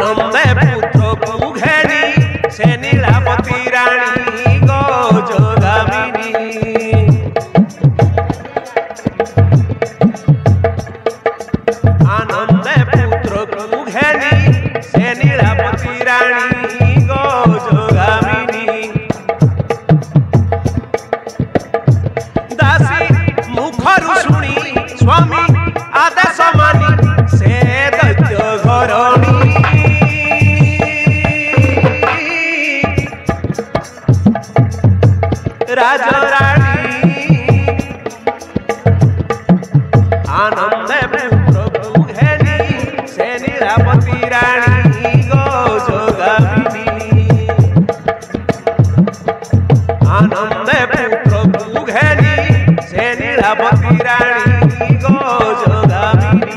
आनंदे पुत्र को घेरी से नीलावती रानी गजगामिनी आनंदे पुत्र को घेरी से नीलावती रानी गजगामिनी दासी मुखरु शुणी स्वामी आदेश मानी से दैत्य घरणी राजराणी आनंदे पुत्र को घेरी से नीलावती रानी गजगामिनी आनंदे पुत्र को घेरी से नीलावती रानी गजगामिनी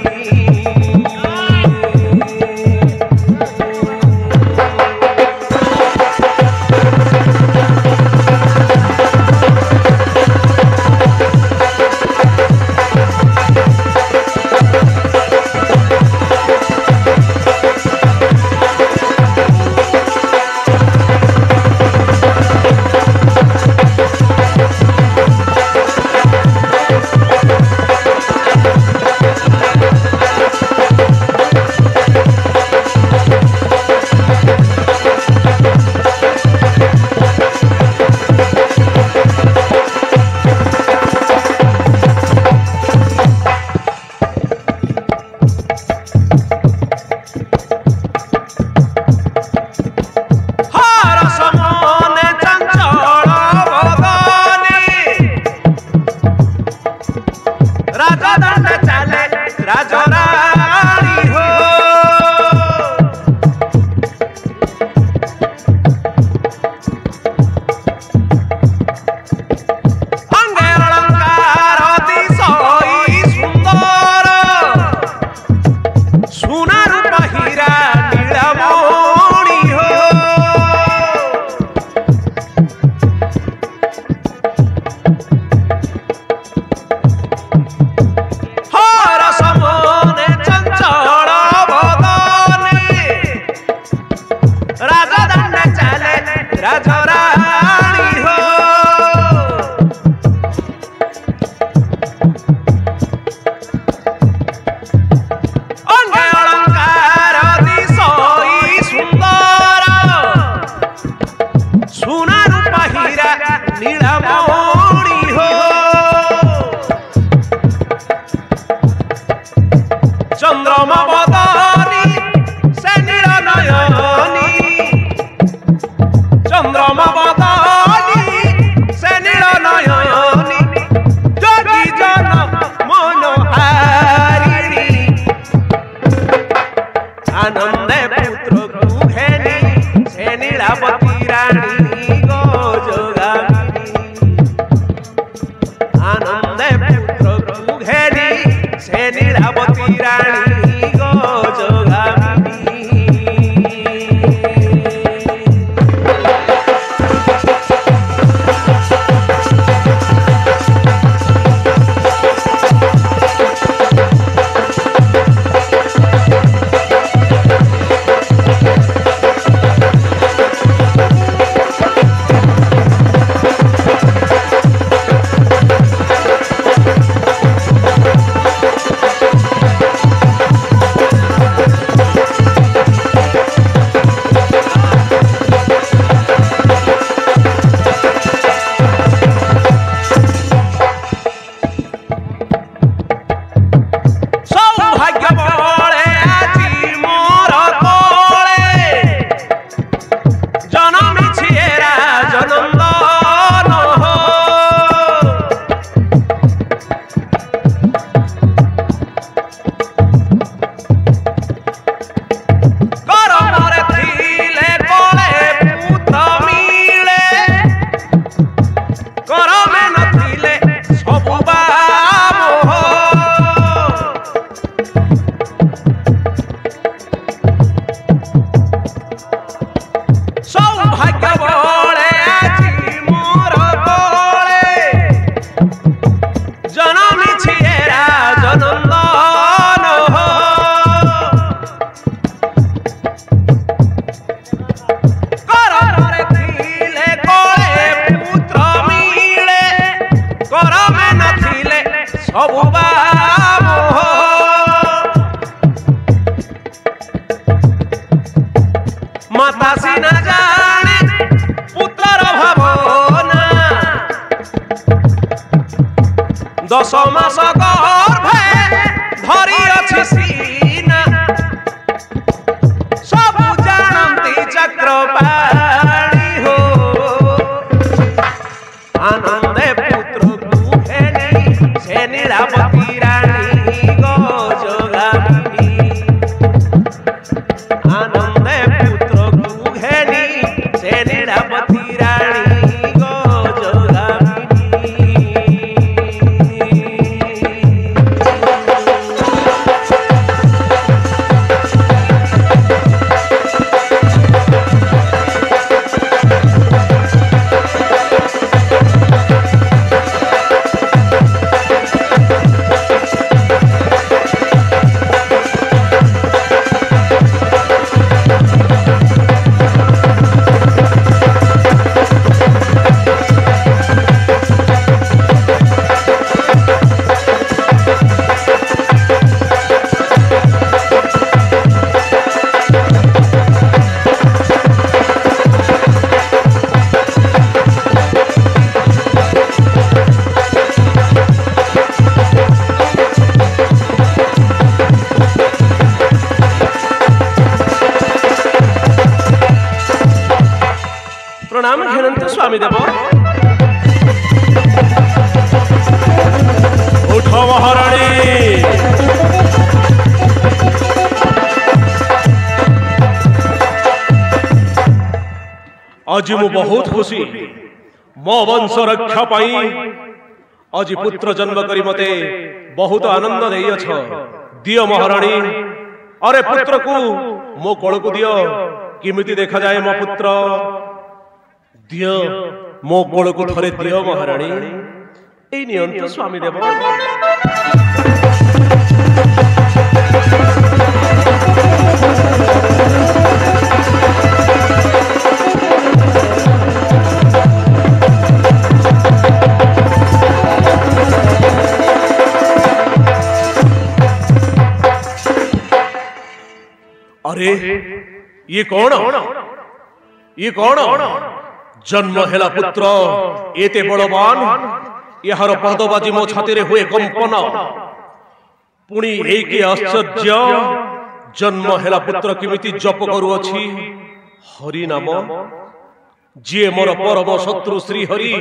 भकुबा माता सिना जाने पुत्र भावना 10 मास गर्भे धरी अछि सीना सब जानती चक्रपाणी हो आनंदे पुत्र कुहेनी से नीलावती रानी गो जोगामिनी आनंदे पुत्र कुहेनी से नीलावती रानी गो जोगामिनी। प्रणाम घेनंत स्वामी देव उठ महाराणी आज मु बहुत खुशी मो वंश रक्षा पाई आज पुत्र जन्म करी मते बहुत आनंद देई अछ दियो महाराणी अरे पुत्र को मो कोल को दियो किमिति देखा जाए मो पुत्र दियो मो कोल को थरे दियो महाराणी ए नियंत स्वामी देव अरे ये कौन जन्म हेला पुत्र एते बड़वान यार पदबाजी मो छाती रे हुए कंपन पुणी एके आश्चर्य जन्म हेला पुत्र किमिति जप करूअछि हरि नाम जे मोर परम शत्रु श्री हरि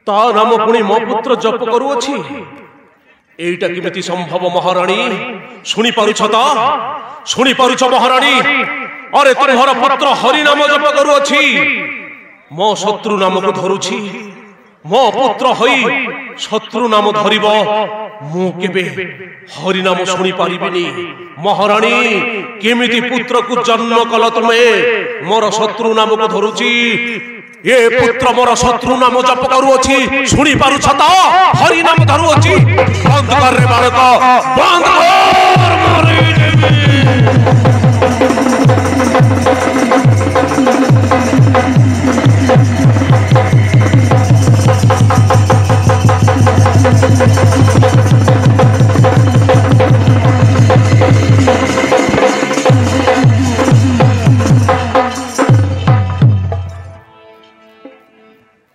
ता नाम पुणी मो पुत्र जप करूअछि एटा किमिति संभव महाराणी सुनी पारुछ ता सुनी पारुछ महाराणी अरे तुम्हारा पुत्र हरि नाम जप करूअछि मो शत्रु नाम को धरुछि मो पुत्र हई शत्रु नाम धरिब मु केबे हरि नाम सुनी पारिबिनी महाराणी केमिति पुत्र को जन्म कल तुमे मोर शत्रु नाम को धरुछि ये पुत्र मोर शत्रु नाम जप करूअछि सुनी पारुछ त हरि नाम धरुअछि बंद कर रे बालक बंद कर मारी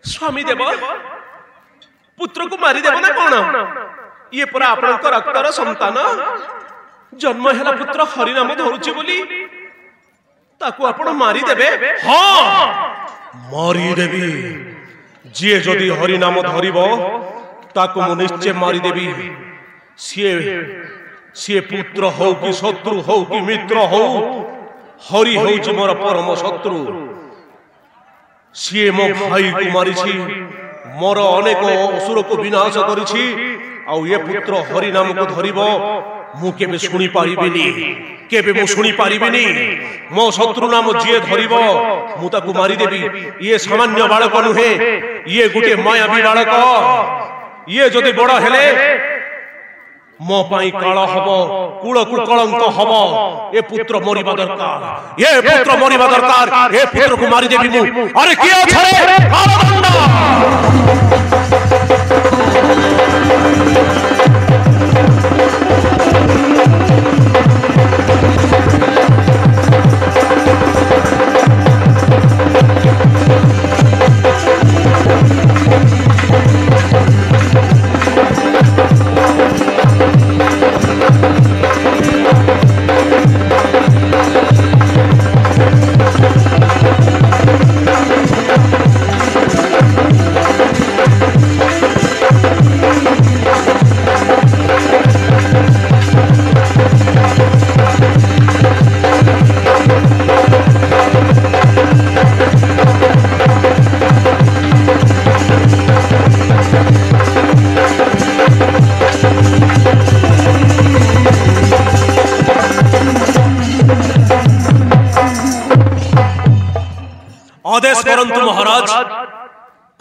स्वामी देव पुत्र को मारी देव ना कौन ये पूरा आपण रक्तर संतान जन्म हेला पुत्र हरि नाम धरुछि बोली ताकू आपण मारी देबे हां मारी देबी जे जदि हरि नाम धरिबो ताकू मु निश्चय मारी देबी सी पुत्र हो कि शत्रु हो कि मित्र हो हरि होछि मोर परम शत्रु सी मो भाई को मारी मोर अनेक असुर को विनाश करिछि आउ ये पुत्र हरि नाम को धरिबो मु केबे सुनी पारिबिनी केबे मु सुनी पारिबिनी मो शत्रु नाम जे धरिबो मु ताकू मारी देबी ये सामान्य बालक नुहे ये गुटे मायावी बालक ये जदि बड़ हेले मो पाई काल हबो कुल को कलंक हबो ए पुत्र मरिबा दरकार ये पुत्र मरिबा दरकार ए पुत्र को मारी देबी मु अरे किया छरे कालदंड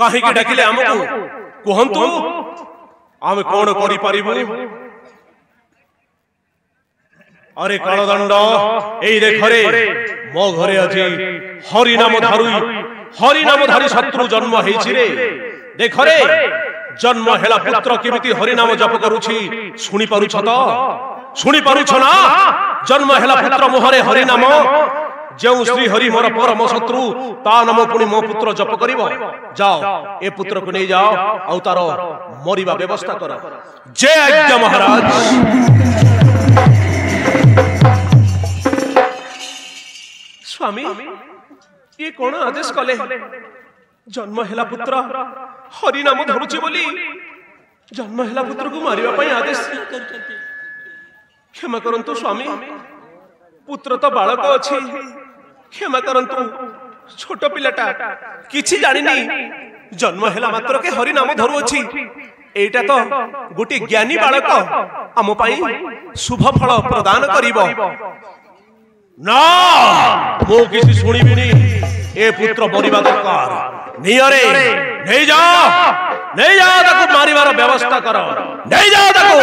कहीं डाकिले आमको कहतु आम कौन करिपारिबु। अरे कालदंड एई देख रे मो घरे अछि हरिनाम धारी शत्रु जन्म हेछि रे। देख रे जन्म हेला पुत्र केमिति हरिनाम जप करूछि सुनी पारुछ तो सुनी पारुछ ना। जन्म हेला पुत्र मुहरे हरिनाम जो श्री हरि मोर परम शत्रु ता नाम पुणी मो पुत्र जप करिवो। जाओ ए पुत्र को नहीं जाओ आउ तार मरिबा व्यवस्था कर। जय आज्ञा महाराज। स्वामी ये कौन आदेश कले? जन्म हेला पुत्र हरिनाम धरुछि बोली जन्म हेला पुत्र को मारिबा पई आदेश। क्षमा करंतु स्वामी पुत्र तो बालक अछि। क्षमा करंतु छोट पिलाटा किछि जानिनी जन्म हेला मात्र के हरिनाम धरु अछि। एटा तो गोटे ज्ञानी बालक आम पई शुभ फल प्रदान करिवो ना। मो किसी सुनिबिनी ए पुत्र मरिबा दरकार। नियरे नहीं जाओ ताको मारिबार व्यवस्था करो। नहीं जाओ ताको।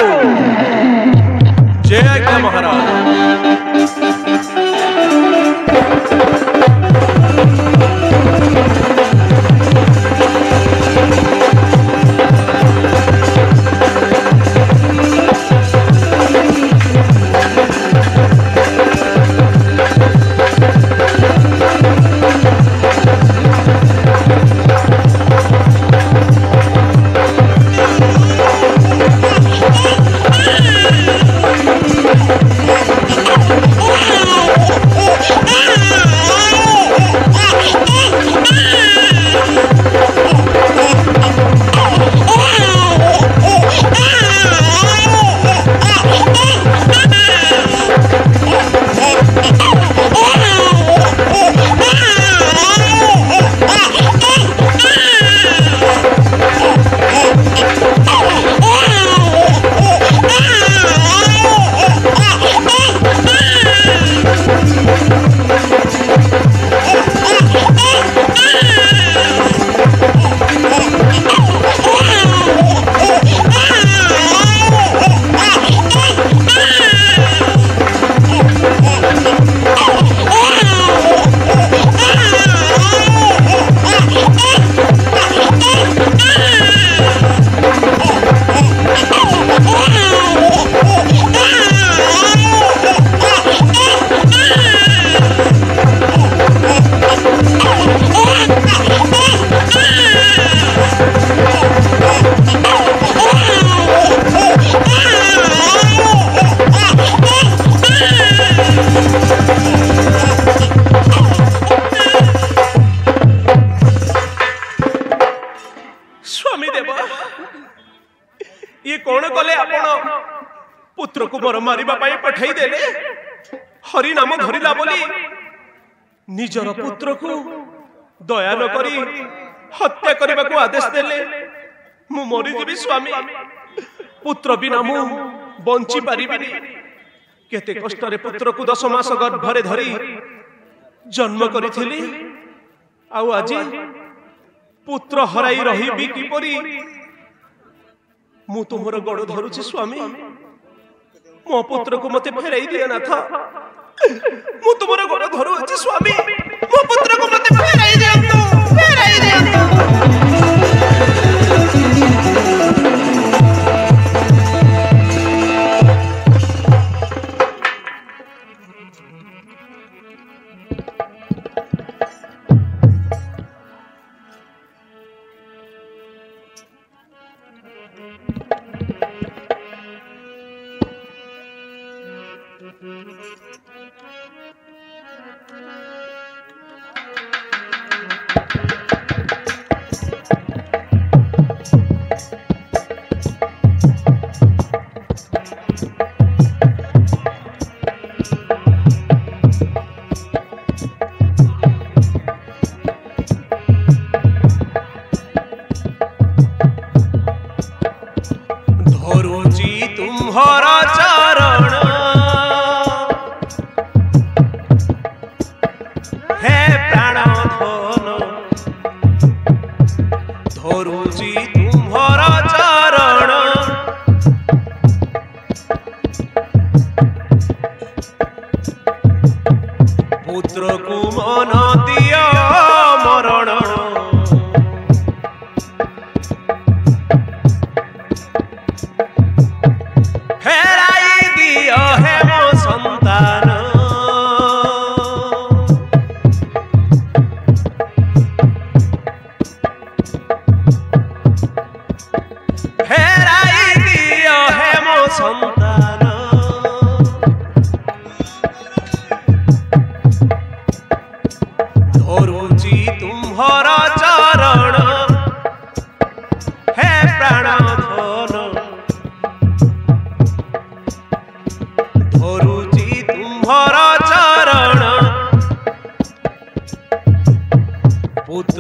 जय आज्ञा महाराज। पुत्र को मोर मारिबा पाई पठाई देले। हरि नाम धरिला बोली निजर पुत्र को दया न करी हत्या करने को आदेश देले। मु मरी जीवी स्वामी, पुत्र बिना मु बंची पारिबिनी। केते कष्ट रे पुत्र को 10 मास गर्भरे धरी जन्म करिथिली। आउ आज पुत्र हराई रही किपरि? मु तुमर गड़ धरुछि स्वामी, मो पुत्र को मते फेराई दिया ना था। मु तुमर गड़ धरुछि स्वामी, मो पुत्र को मते फेराई दियंतु, फेराई दियंतु।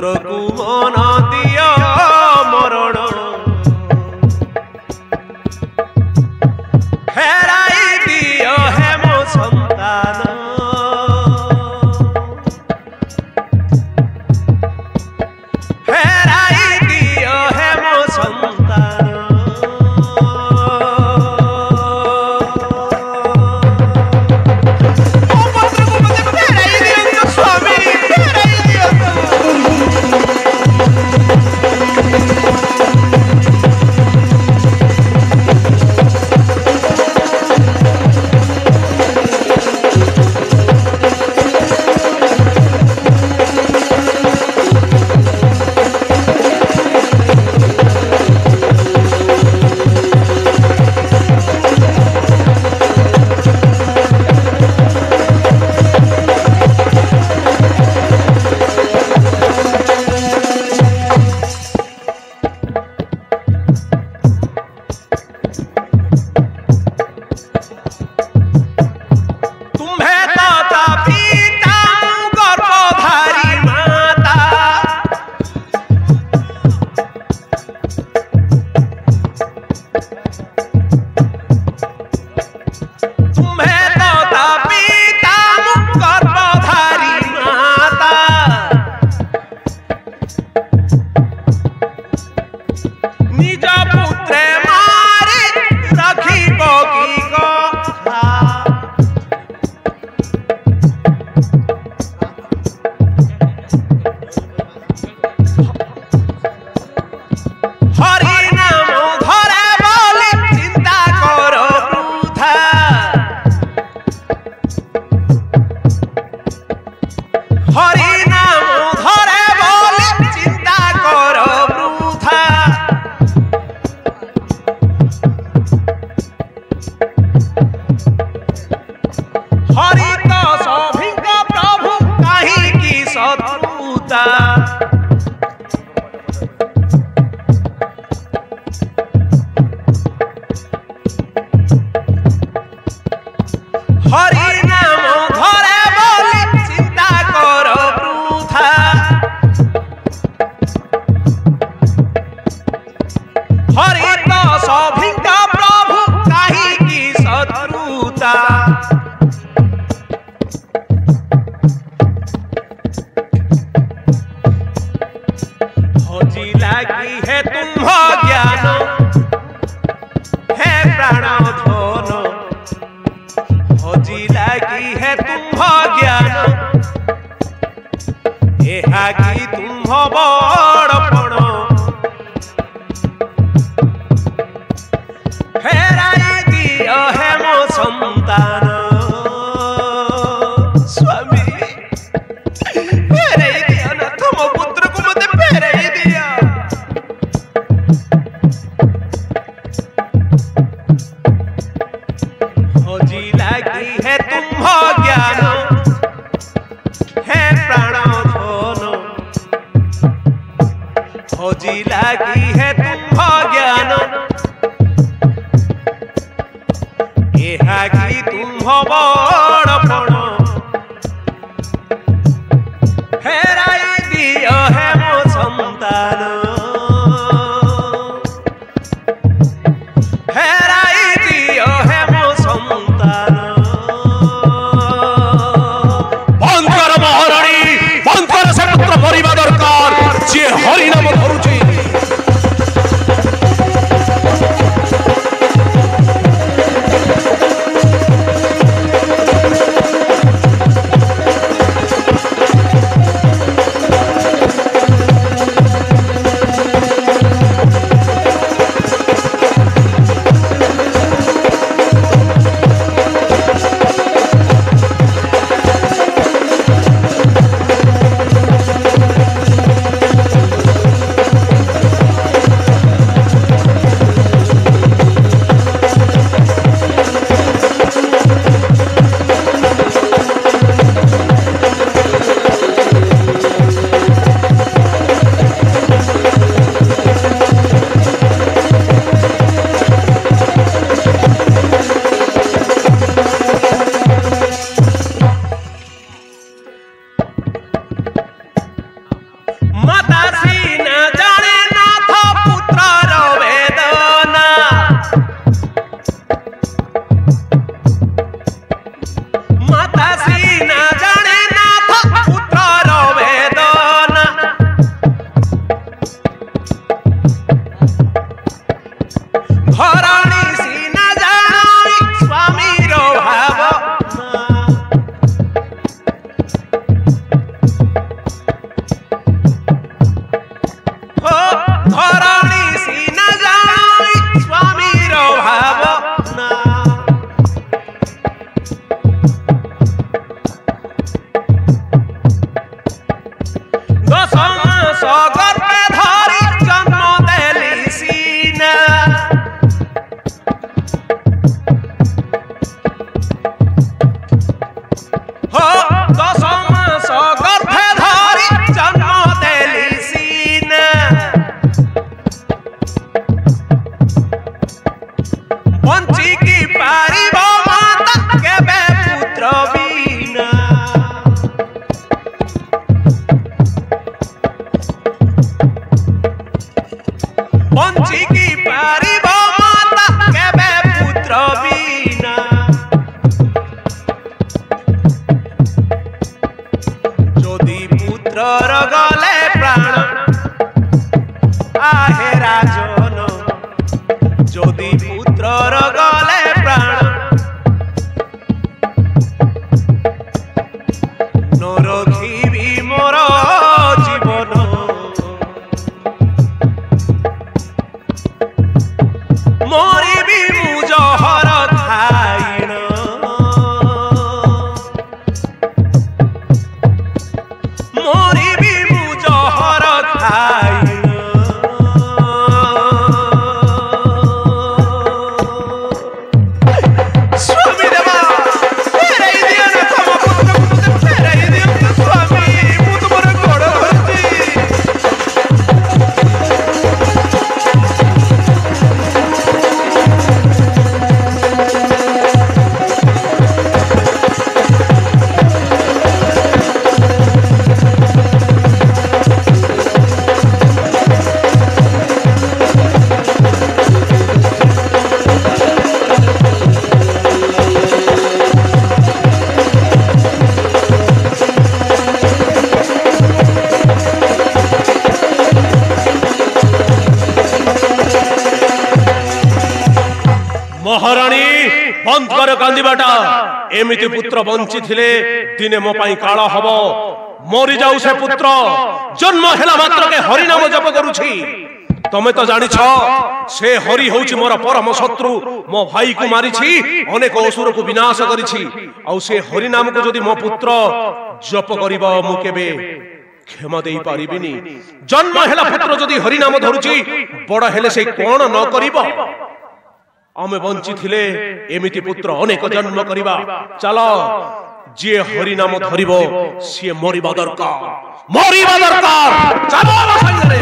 ପୁତ୍ରକୁ ମନ ଦିଅ ମରଣ ଫେରାଇ ଦିଅ ହେ ମୋ ସନ୍ତାନ ଫେରାଇ ଦିଅ ହେ ମୋ ସନ୍ତାନ ना जदि पुत्रर गले प्राण आहे राजन जदि पुत्रर गले प्राण न रखिबी मोर जीवन मरिबी मु जहर खाइन मरिबी मु जहर खाइन स्वामी देवा फेराई दियो ना तम पुत्र फेराई दियो स्वामी मु तुमर गोड़ धरती महाराणी बंद कर कांदीबाटा एमिति पुत्र बंची थिले दिने मो पाई काळ हबो मरि जाऊ से पुत्र जन्म हेला मात्र के हरि नाम जप करूछि तमे तो जानि छ से हरि होउछि मोर परम शत्रु मो भाई को मारिछि अनेक असुर को विनाश करिछि औ से हरि नाम को जदि मो पुत्र जप करिबा मु केबे क्षमा देई पारिबिनी जन्म हेला पुत्र जदि हरि नाम धरुछि बड़ हेले से कोन न करिबो आमे बंची थिले एमिति पुत्र अनेक जन्म करिबा चलो जे हरि नाम धरिबो से मरिबा दरकार चलो संगरे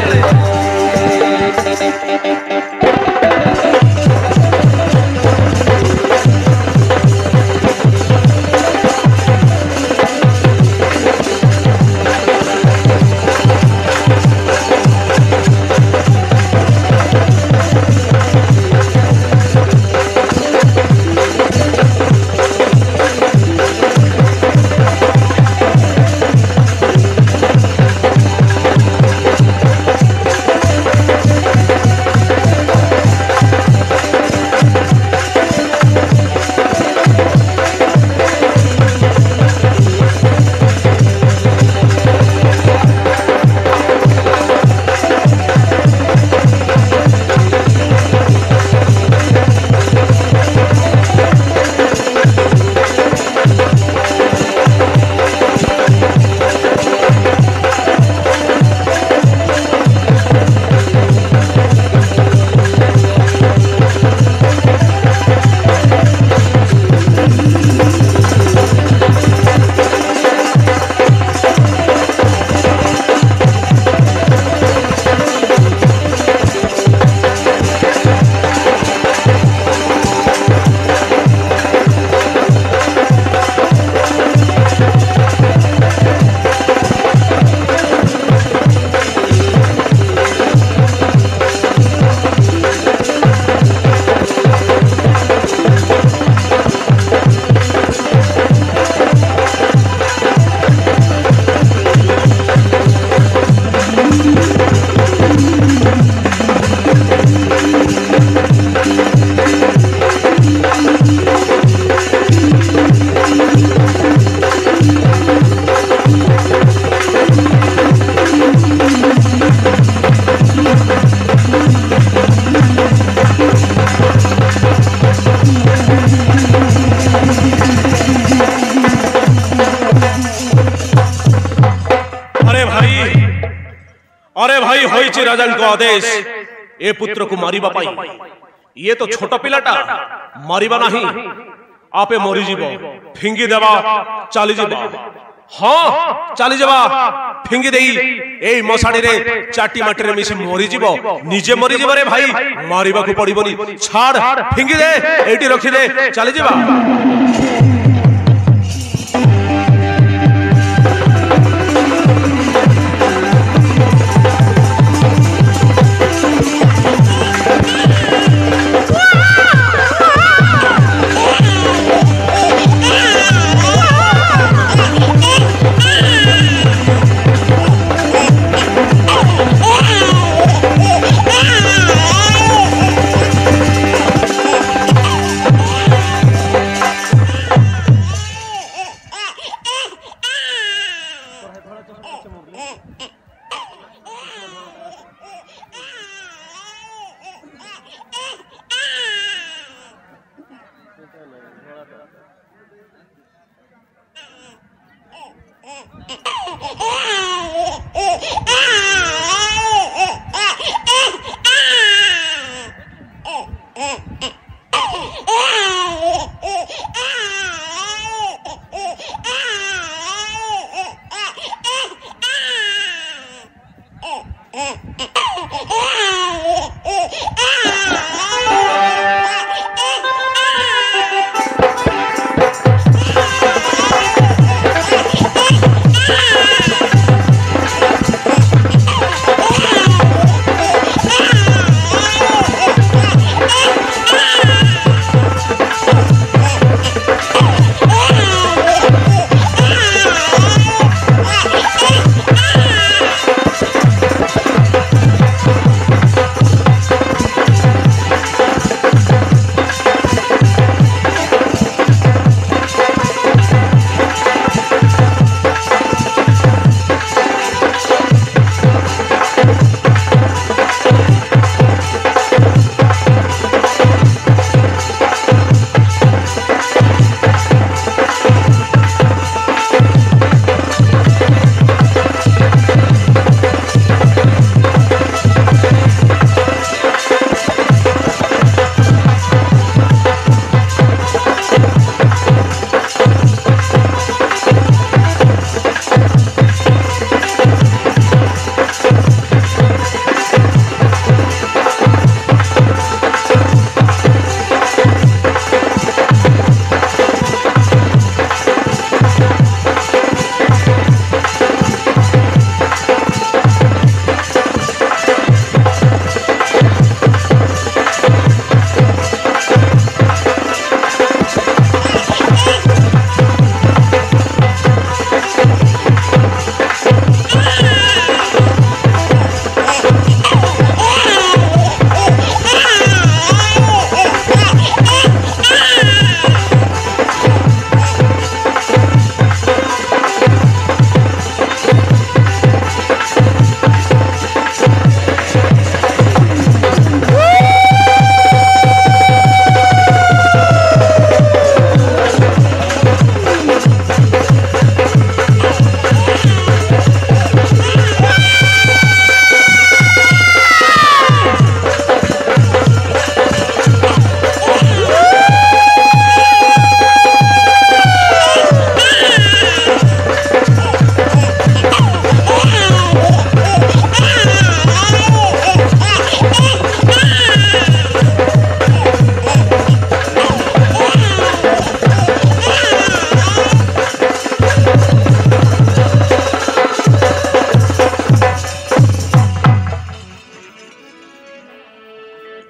अरे भाई होइछि राजा को आदेश ए पुत्र को मारिबा पाई ये तो छोट पिलाटा मारिबा नाही आपे मरि जीवो फिंगी देबा चली जीवो हाँ चली जावा फिंगी देई एई मसाड़ी रे चाटी माटी रे मिसी मरि जीवो निजे मरि जीवो रे भाई मारिबा को पड़िबोनी छाड़ फिंगी दे एठी रखी दे चली जीवा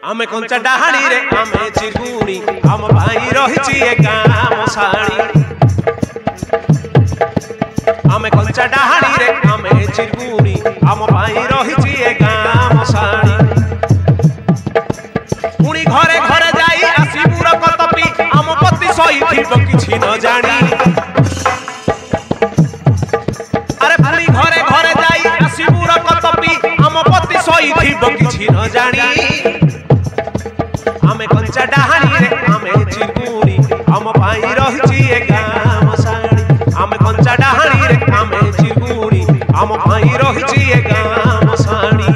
आमे कंचा डाहाणी रे आमे चिरगुणी आम भाई रहिची ए गाम साणी आमे कंचा डाहाणी रे आमे चिरगुणी आम भाई रहिची ए गाम साणी पुणी घरे घरे जाई आसी बुर कतपी आम पति सही थिब किछि न जानी अरे पुणी घरे घरे जाई आसी बुर कतपी आम पति सही थिब किछि न जानी आमे कंचा डाहाणी रे आमे चिरगुणी आम भाई रहिची ए गाम साणी आमे कंचा डाहाणी रे आमे चिरगुणी आम भाई रहिची ए गाम साणी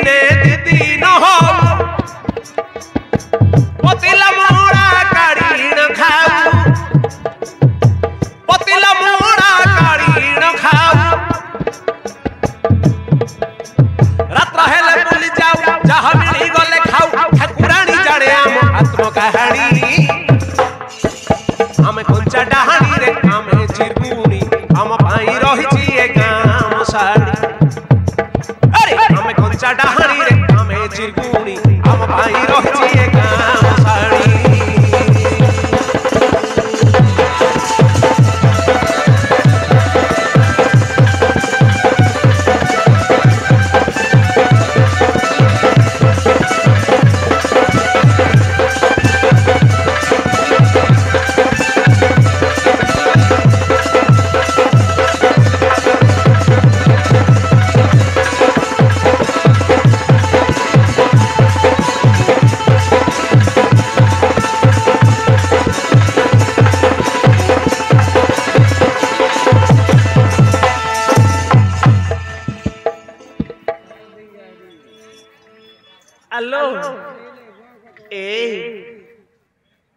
दिने दिन हो पतिला मोड़ा काढ़ी न खाऊ पतिला मोड़ा काढ़ी न खाऊ रात्र हेले बुली जाऊ जहाँ मिली गले खाऊ ठाकुराणी जाने आम आत्म कहानी आमे कंचा डाहानी रे आमे चिरगुणी आम पाई रही ए गाम साड़ी अरे आमे कंचा डाहानी रे आमे चिरगुणी आम पाई रही ए गाम साड़ी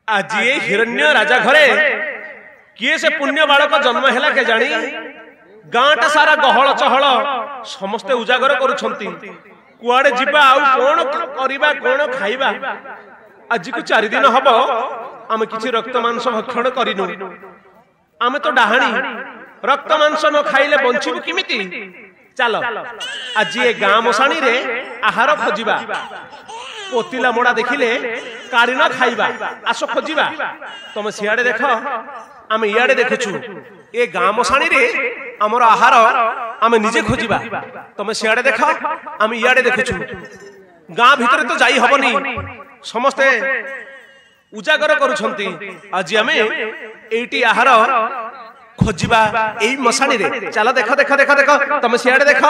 आज ये हिरण्य राजा घरे किए से पुण्य बालक जन्म हैला के जानी गाँटा सारा गहल चहल समस्ते उजागर करुछंती कुआडे जिबा आउ कोन करिबा कोन खाइबा आज को 4 दिन हबो आमे किछि रक्त मांस भक्षण करिनु आमे तो डाहाणी रक्त मांस न खाइले बंचिबु किमिति चलो आज ये गाँ मसाणी रे आहार खोजिबा पोतिला मोड़ा देखिले काढ़ी न खाइबा आस खोजिबा तुम सियाड़े देख आम इयाड़े देखुछु ए गाँ मसाणी रे आमर आहार आम निजे खोजिबा तुम सियाड़े देख आम इयाड़े देखुछु गाँ भितर तो जाई हबनी समस्ते उजागर करुछंती आज आमे एटी आहार खोजिबा एई मसाणी रे चला देख देख देख देख तुम सियाड़े देख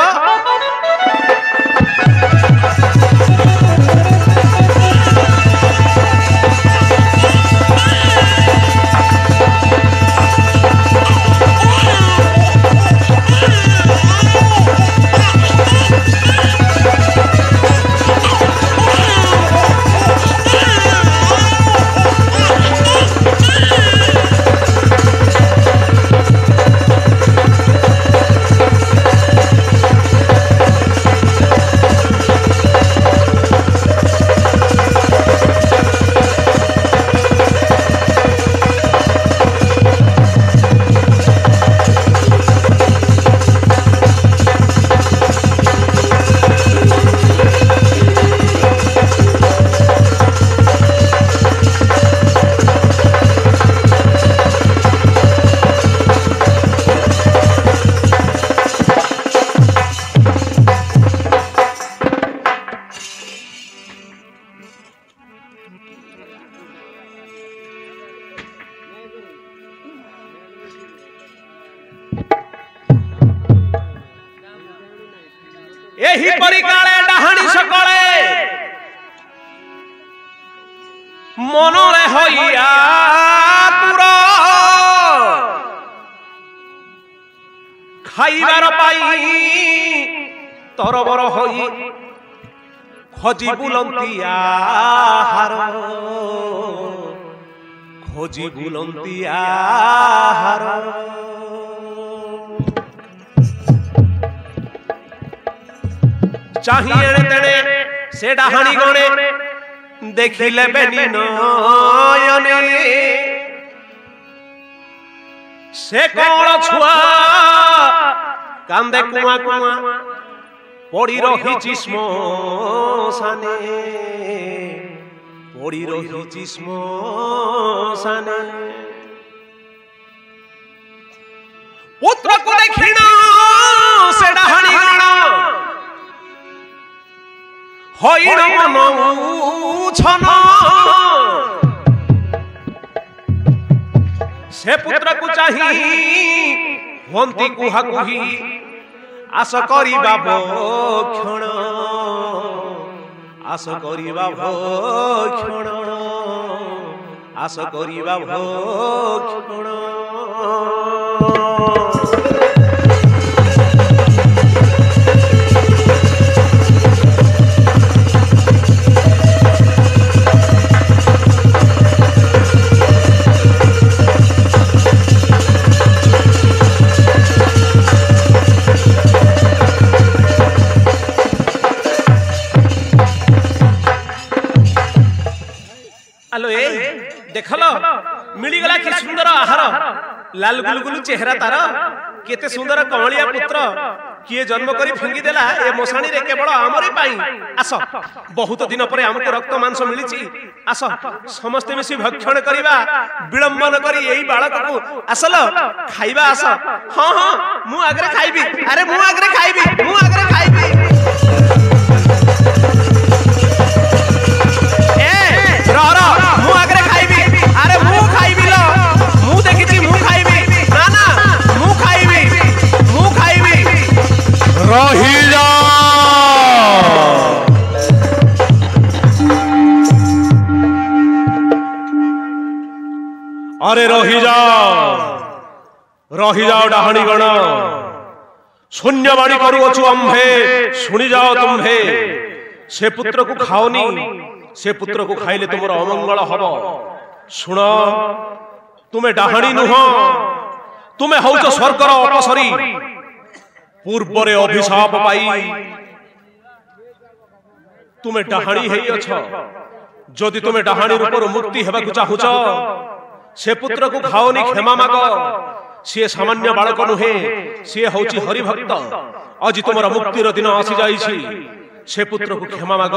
यही परिकाले डाहाणी सकले मनरे हइया तुर खाइबार पाई तरबर हई खोजी बुलंती आहार खोजी बुलंती आहार चाहिए तेने से डाहाणी गणे देखिले बेनी नयने से कौन छुआ कांदे कुआ कुआ पड़ी रही श्मशाने पड़ी रही श्मशाने पुत्र को देखिना से डाहाणी गण हईन मन छन से पुत्र को चाही हंती कुहा कुही आस करिबा भक्षण आस करिबा भक्षण आस करिबा भक्षण देखलो मिली गला कि सुंदर आहार लाल गुलगुलु चेहरा तार केते सुंदर कमलिया पुत्र किए जन्म करी फिंगी देला ए मोसाणी रे केवल हमरे पाई आस बहुत दिन पर हमको रक्त मांस मिलिछि आस समस्त मिसी भक्षण करिबा विलंबन करी एई बालक को आसलो खाइबा आस हां हां मु आगरे खाइबी अरे मु आगरे खाइबी ए रा मु आगरे खाइबी अरे मु खाइबी लो मु देखिछि मु खाइबी ना ना मु खाइबी रही जा अरे रही जाओ डाहणी गण शून्यवाणी करुअछु अम्भे सुनी जाओ तुम्भे से पुत्र को खाओनी से पुत्र को खाइले तुमर अमंगल हब सुन तुमे डाहणी नुह तुमे हौच स्वर्गर अपसरी पूर्वरे अभिशाप पाई तुमे डाहाणी हेई अछ जदि तुमे डाहाणी रूपरु मुक्ति हेबाकु चाहुच से पुत्र को खाओनी क्षमा माग सी सामान्य बालक नुहे सी हौची हरि भक्त आज तुमर मुक्तिर दिन आसी जाइछि से पुत्र को क्षमा माग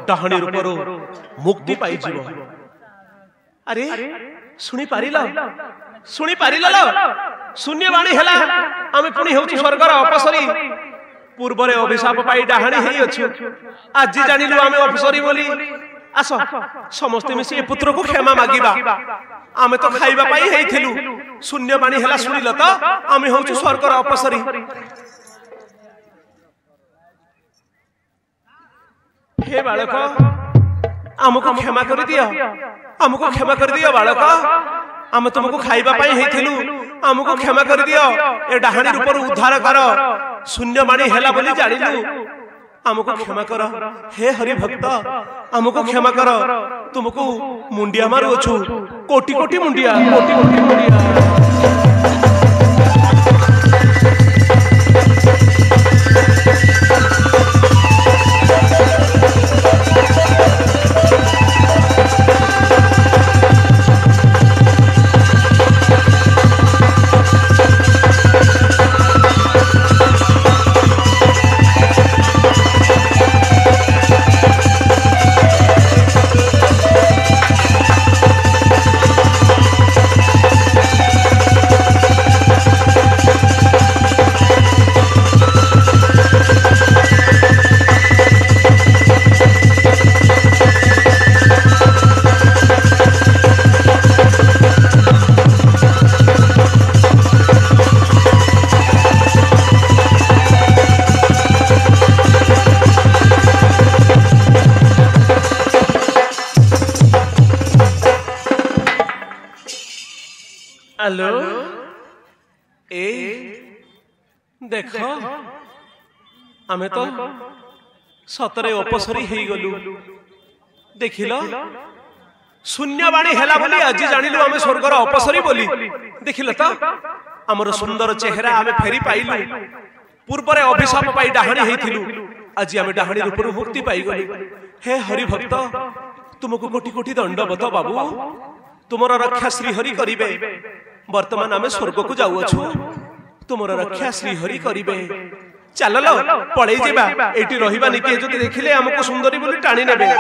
डाहाणी रूपरु मुक्ति पाई जीव अरे सुनी पारिल शून्यवाणी हेला आमे पुनी हेउची स्वर्गर अपसरी पूर्वरे अभिशाप पाई डाहाणी हेई अछु आज जानिलु आमे अपसरी बोली आस समस्त मिसी ए पुत्र को क्षमा मागिबा आमे तो खाइबा पाई हेइथिलु शून्यवाणी हेला सुनिल त आमे हेउची स्वर्गर अपसरी हे बालक हमको क्षमा कर दियो बालक आम तुमको खाइबा पाई हेइथिलु हमको क्षमा कर दियो ए डाहाणी रूपर उद्धार कर शून्यवाणी हेला बोली जानिलु हमको क्षमा कर हे हरि भक्त हमको क्षमा कर तुमको मुंडिया मारू अछु कोटि कोटि मुंडिया हेलो ए देखो आमे तो सतरे अपसरी हेई गलु देखिलो शून्यवाणी हेला बोली आज जानिलु आमे स्वर्गर अपसरी बोली देखिलो तो हमर सुंदर चेहरा आमे फेरी पाइलु पूर्वरे अभिशाप पाई डाहाणी हेइथिलु आज आमे डाहाणी रूपरु मुक्ति पाई गलु हे हरि भक्त तुमको कोटि कोटि दंडवत बाबू तुमर रक्षा श्री हरि करिबे वर्तमान आमे स्वर्ग को जाऊ अछु तुमर रक्षा श्री हरि करिबे चललो पळै जेबा एटी रहिबा निके जति देखिले हमको सुंदरी बोली टाणी नेबे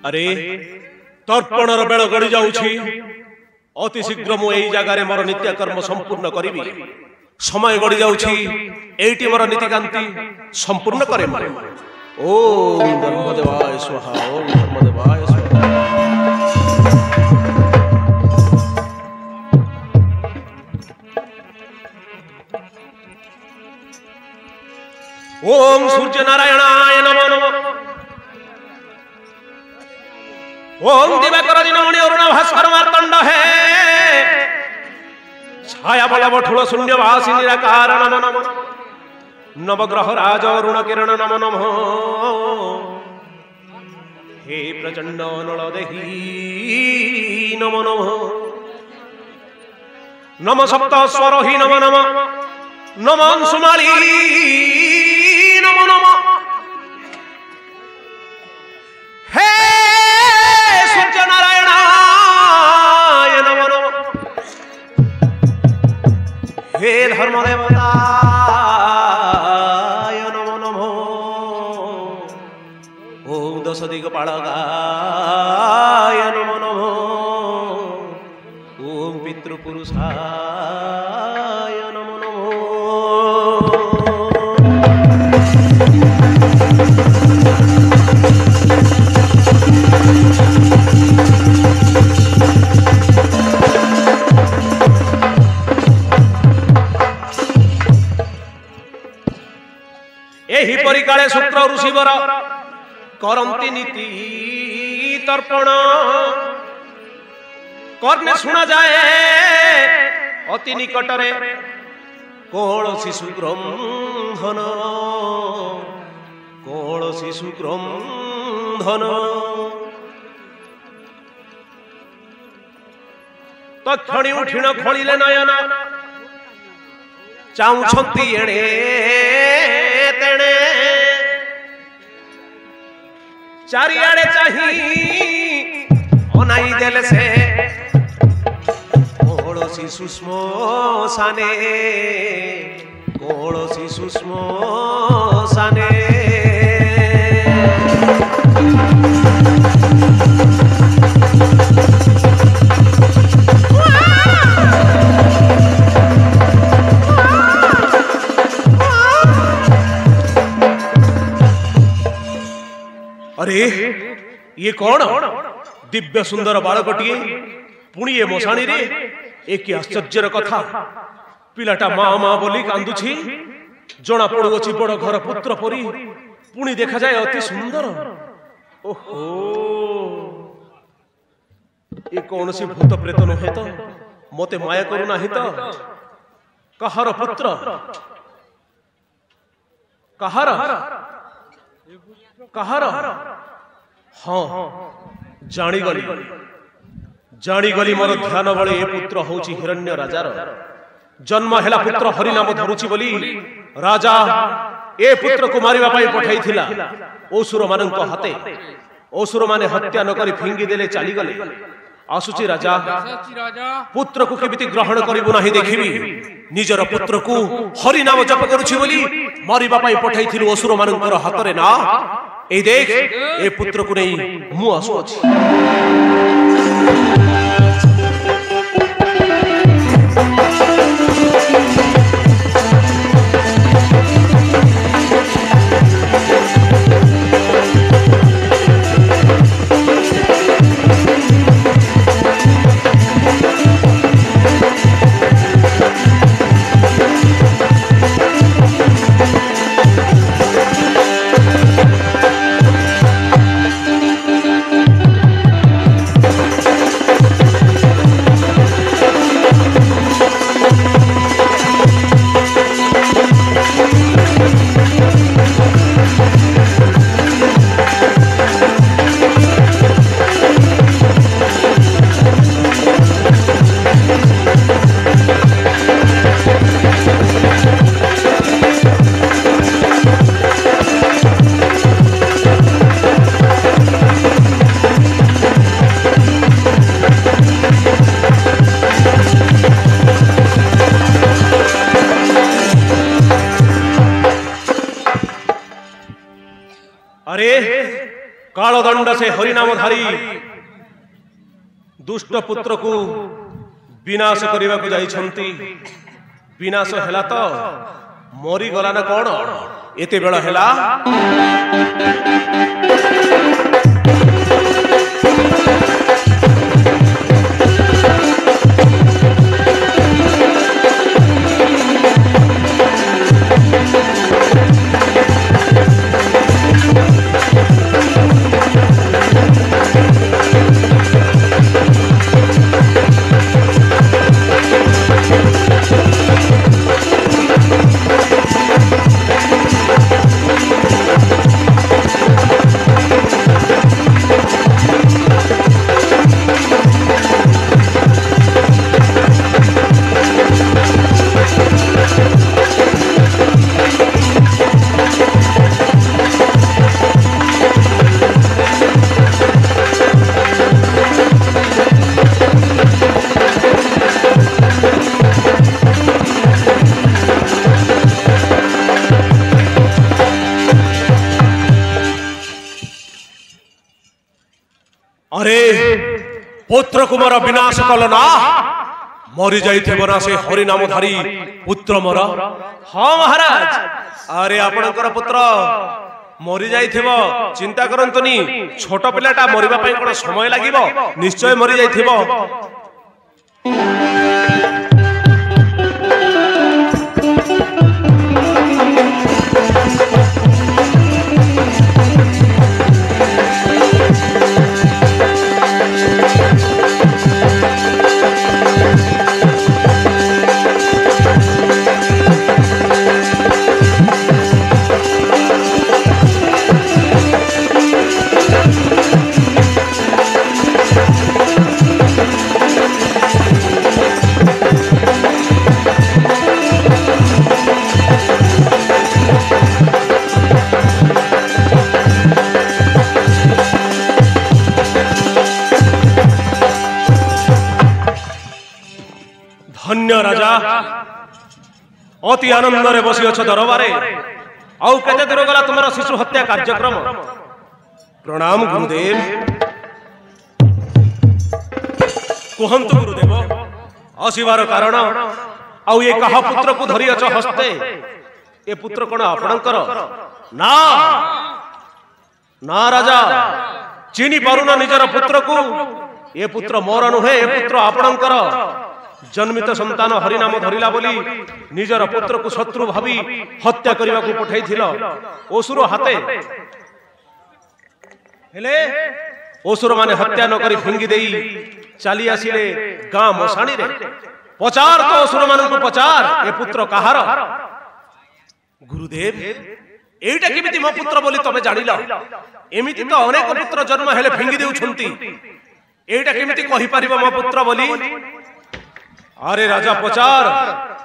अरे तर्पणर बेल गड़ी जाउछि अति शीघ्र मु एई जगारे मोर नित्य कर्म संपूर्ण करिबि समय गड़ी जाउछि एइटी मोर नीतिकांति संपूर्ण करे ओम धर्मदेवाय स्वाहा ओम धर्मदेवाय स्वाहा ओम सूर्य नारायणाय नमो नमः ओम दिवाकर दिनमणि अरुण भास्कर मार्तंड है छाया बल बठुल शून्य भासी निराकार नमो नमः नवग्रह राज अरुण किरण नमो नमः हे प्रचंड नल देही नमो नमः नम सप्त स्वर ही नमो नमः नम अंशुमाली नमो नमः हे सूर्य नारायणाय नमो नमः हे धर्मदेवताय नमो नमः ओम दश दिक्पालकाय नमो नमः ओम पितृपुरुषाय नमो नमः एही परिकाले शुक्र ऋषिवर करंती नीति तर्पण कर्णे सुना जाए अति निकटरे कोण शिशु क्रंधन तक्षणी उठिण खलिले नयन चाहुछंती एणे तेणे चारिआडे चाही अनाई देले से कोळसी सूक्ष्म साने कोळसी सूक्ष्म साने अरे ये कौन दिव्य सुंदर बालकटिए पुणी ए मशाणी रे एक आश्चर्यर कथा पिलाटा माँ माँ बोली कांदुछि जना पड़ुछि बड़ घर पुत्र परी पुणी देखा जाए अति सुंदर ओहो ये कौन सी भूत प्रेत नुहे तो मते माया करू नाही तो कहार पुत्र कहार कहार हाँ जानीगली मोर ध्यान बळे ए पुत्र होची हिरण्य राजार जन्म हेला पुत्र हरिनाम धरुची बोली राजा ए पुत्र को मारिबा पाई पठाइथिला ओसुर मानक हाते ओसुर माने हत्या न करी फिंगी देले चली गले आसुची राजा पुत्र को केमिति ग्रहण करिबु नाही देखिबी निजर पुत्र को हरिनाम जप करूछि बोली मारिबा पाई पठाइथिलु ओसुर मानकर हातरे ना ए देख ए पुत्र को नहीं मु आसु अछि कालदंड से हरिनामधारी दुष्ट पुत्र को विनाश करने को जाइछंती। विनाश हैला तो मरी गला ना कौन एते बेला हैला। अरे पुत्र कुमार विनाश कल ना मरी जाइथिबो ना से हरिनामधारी पुत्र मोर। हाँ महाराज, अरे आपणकर पुत्र मरी जाइथिबो, चिंता करंतुनी। छोट पिलाटा मरिबा पई कोन समय लागिबो, निश्चय मरी जाइथिबो। धन्य राजा, अति आनंद रे बसी अछ दरबारे। आउ केते दूर गला तुमर शिशु हत्या कार्यक्रम? प्रणाम गुरुदेव। कहंतु गुरुदेव आसीबार कारण। आउ ये कहा पुत्र को धरी अछ हस्ते? ए पुत्र कोन आपणकर? ना ना राजा, चिनी पारुना निजर पुत्र को। ए पुत्र मोर नुहे, ए पुत्र आपणकर। जन्मित संतान हरिनाम धरिला बोली निजर पुत्र को शत्रु भावी हत्या करने को पठाई असुर हाथे। हेले असुर माने हत्या न करी फिंगी देई चली आसिले गाँ मशाणी रे। पचार तो असुर मान को पचार, ए पुत्र कहार? गुरुदेव एटा केमिति मो पुत्र बोली तमे जानिला? एमिति तो अनेक पुत्र जन्म हेले फिंगी देउछंती। एटा केमिति कहि परिबो मो पुत्र बोली? अरे राजा पचार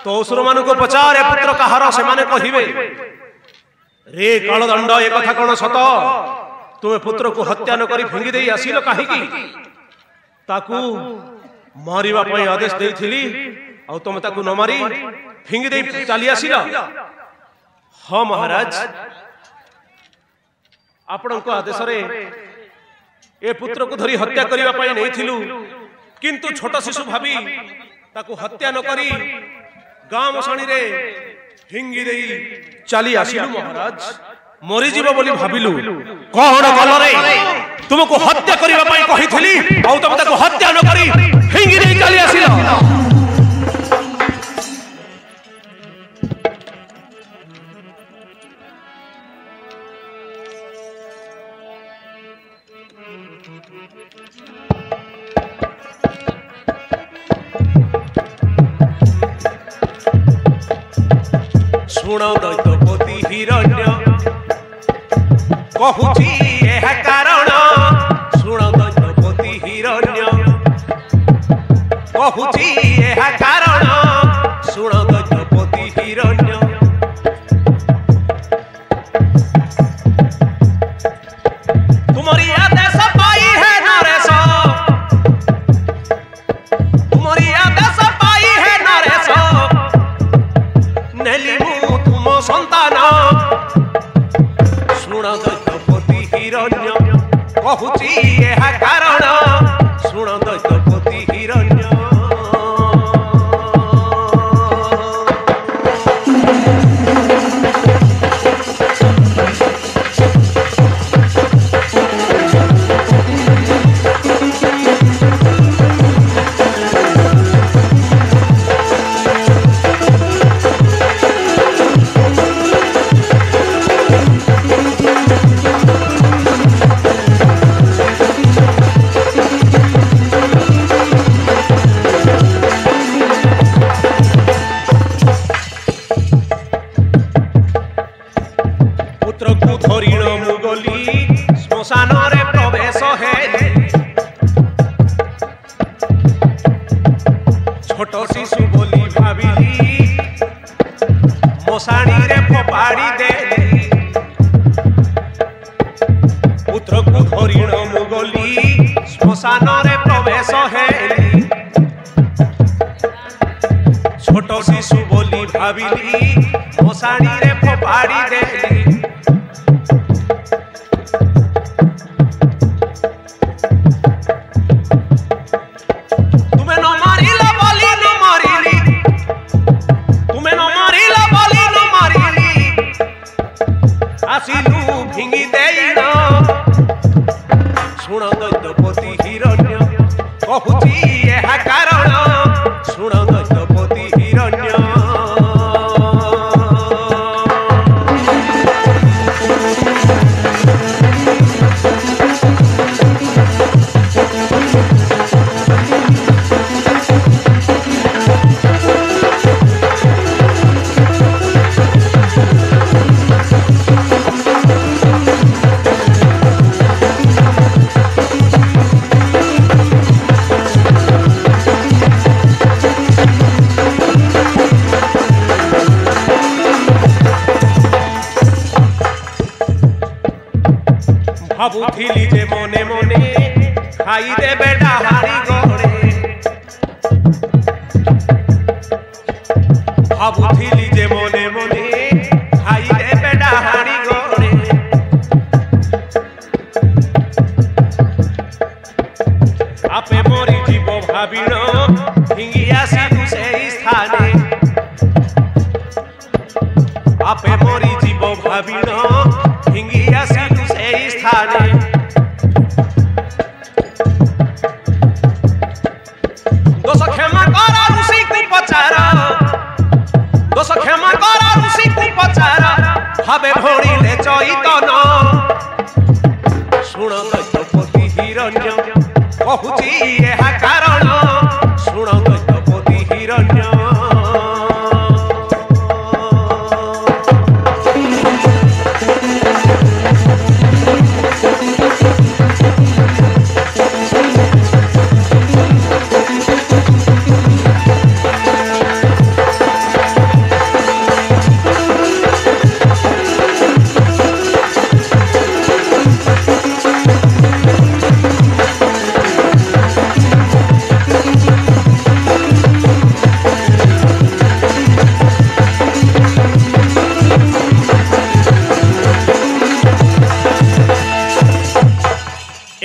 तो असुर मान को पचार, ए पुत्र कहार से माने कहिबे। रे कालदंड, ए कथा कोन सत? तुमे पुत्र को हत्या न करी फिंगी देई आसिलो काहेकी? ताकू मारिबा पई आदेश देइथिली, आ तुम ताकू न मारी फिंगी देई चली आसिला? हाँ महाराज, आपणको आदेश रे ए पुत्र को धरी हत्या करिबा पई नेथिलु, किंतु छोट शिशु भाबी ताकू हत्या न करी गाँ मशाणी रे फिंगी देई चली आसिलु। महाराज मरी जीव बोली भाबिलु, कौन कल रे? तुमको हत्या करिबा पई कहिथिली, आ तुम ताकू हत्या न करी फिंगी देई चली आसिला। शुण दैत्यपति हिरण्य कहूची एहा कारण। शुण दैत्यपति हिरण्य कहूची एहा कारण। शुण दैत्यपति हिरण्य तुम्हारी आदेश पाई है नरेश, तुम्हारी आदेश पाई है नरेश। नेली संतान शुण दैत्यपति हिरण्य ଏହା କାରଣ ଶୁଣ ଦୈତ୍ୟପତି ହିରଣ୍ୟ। ଶ୍ମଶାନରେ ପ୍ରବେଶ ହେଲେ ଛୋଟ ଶିଶୁ ବୋଲି ଭାବିଲି ମଶାଣିରେ ଫୋପାଡ଼ି ଦେଲି। ପୁତ୍ରକୁ ଧରିଣ ମୁଁ ଗଲି ଶ୍ମଶାନରେ ପ୍ରବେଶ ହେଲି ଛୋଟ ଶିଶୁ ବୋଲି ଭାବିଲି ମଶାଣିରେ ଫୋପାଡ଼ି ଦେଲି। ଆସିଲୁ ଭିଙ୍ଗି ଦେଇନ ଶୁଣ ଦୈତ୍ୟପତି ହିରଣ୍ୟ କହୁଛି ଏହା କାରଣ ଶୁଣ ଦୈତ୍ୟପତି ହିରଣ୍ୟ। ভাবুথিলি যে মনে মনে খাই দেবে ডাহারি গড়ে। ভাবুথিলি যে মনে মনে খাই দেবে ডাহারি গড়ে। আপে মরি জীব ভাবিণ ভিঙ্গি আসিলু সেই স্থানে। আপে মরি জীব ভাবিণ ভিঙ্গি আসিলু সেই স্থানে। দোষ ক্ষমা কর ঋষিকে পচার, দোষ ক্ষমা কর ঋষিকে পচার ভাবে ভরিলে চৈতন। শুণ দৈত্যপতি হিরণ্য কহুছি ଏହା କାରଣ ଶୁଣ ଦୈତ୍ୟପତି ହିରଣ୍ୟ।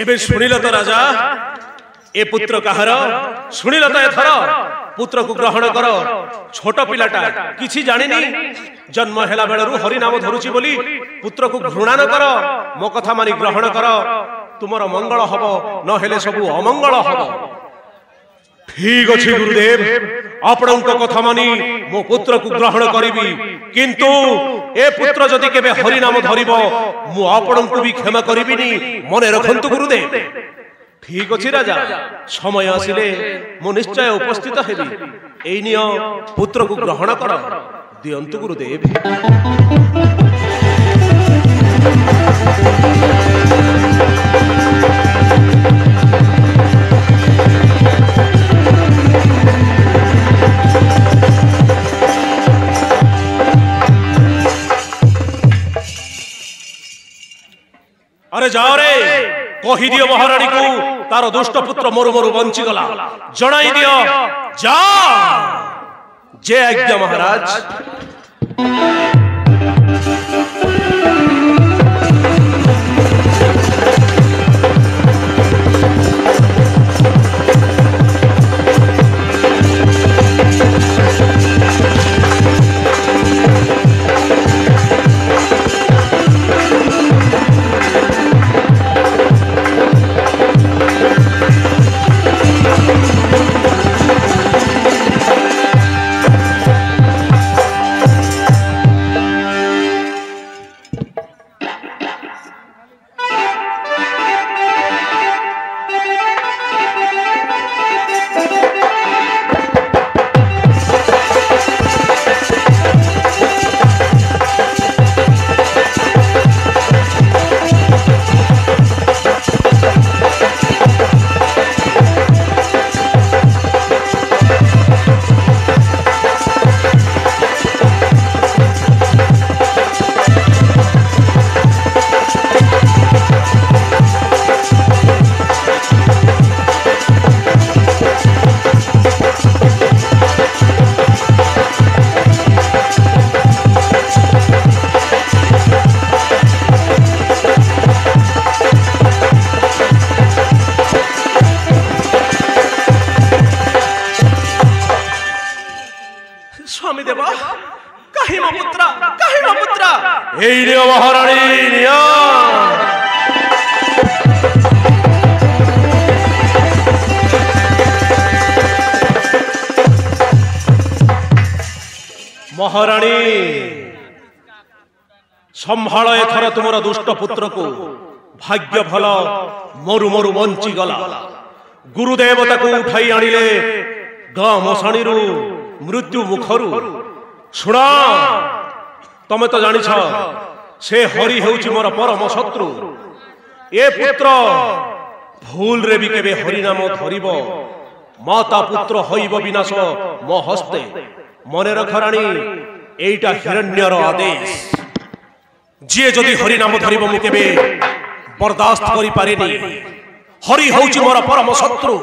एबे सुनिल तो राजा ए पुत्र काहर सुनिल तो एथर पुत्र को ग्रहण कर। छोट पिलाटा किछि जानिनी जन्म हेला बेलरु हरि नाम धरुछि बोली पुत्र को घृणा न कर। मो कथा मानि ग्रहण कर तुमर मंगल हबो न हेले सबु अमंगल हबो। ठीक अछि गुरुदेव आपणक कथा मानि मो पुत्र को ग्रहण करिबी किंतु ए पुत्र जदि केबे हरि नाम धरिबो मु आपणक भी क्षमा करिबिनी मने रखंतु गुरुदेव। ठीक अछि राजा समय आसिले मु निश्चय उपस्थित हेबी। एई नियो पुत्र को ग्रहण कर दियंतु गुरुदेव। अरे जाओ रे कही दियो महारानी को तार दुष्ट पुत्र मोरु मोरु बंची गला जणाई दियो जा। जय आज्ञा महाराज। এই নিয় মহারানী নিয়। মহারানী সম্ভাଳ ଏଥର ତୁମର ଦୁଷ୍ଟ ପୁତ୍ରକୁ। ଭାଗ୍ୟ ଭଲ ମରୁ ମରୁ ବଞ୍ଚିଗଲା। ଗୁରୁଦେବ ତାକୁ ଉଠାଇ ଆଣିଲେ ଗାଁ ମଶାଣିରୁ, ମୃତ୍ୟୁ ମୁଖରୁ। ଶୁଣ, ତମେ ତ ଜାଣିଛ ସେ ହରି ହେଉଛି ମୋର ପରମ ଶତ୍ରୁ। ଏ ପୁତ୍ର ଭୁଲରେ ବି କେବେ ହରିନାମ ଧରିବ, ମାତା ପୁତ୍ର ହଇବ ବିନାଶ ମୋ ହସ୍ତେ। ମନେ ରଖ ରାଣୀ, ଏଇଟା ହିରଣ୍ୟର ଆଦେଶ। ଯିଏ ଯଦି ହରିନାମ ଧରିବ ମୁଁ କେବେ ବରଦାସ୍ତ କରିପାରିନି। ହରି ହେଉଛି ମୋର ପରମ ଶତ୍ରୁ।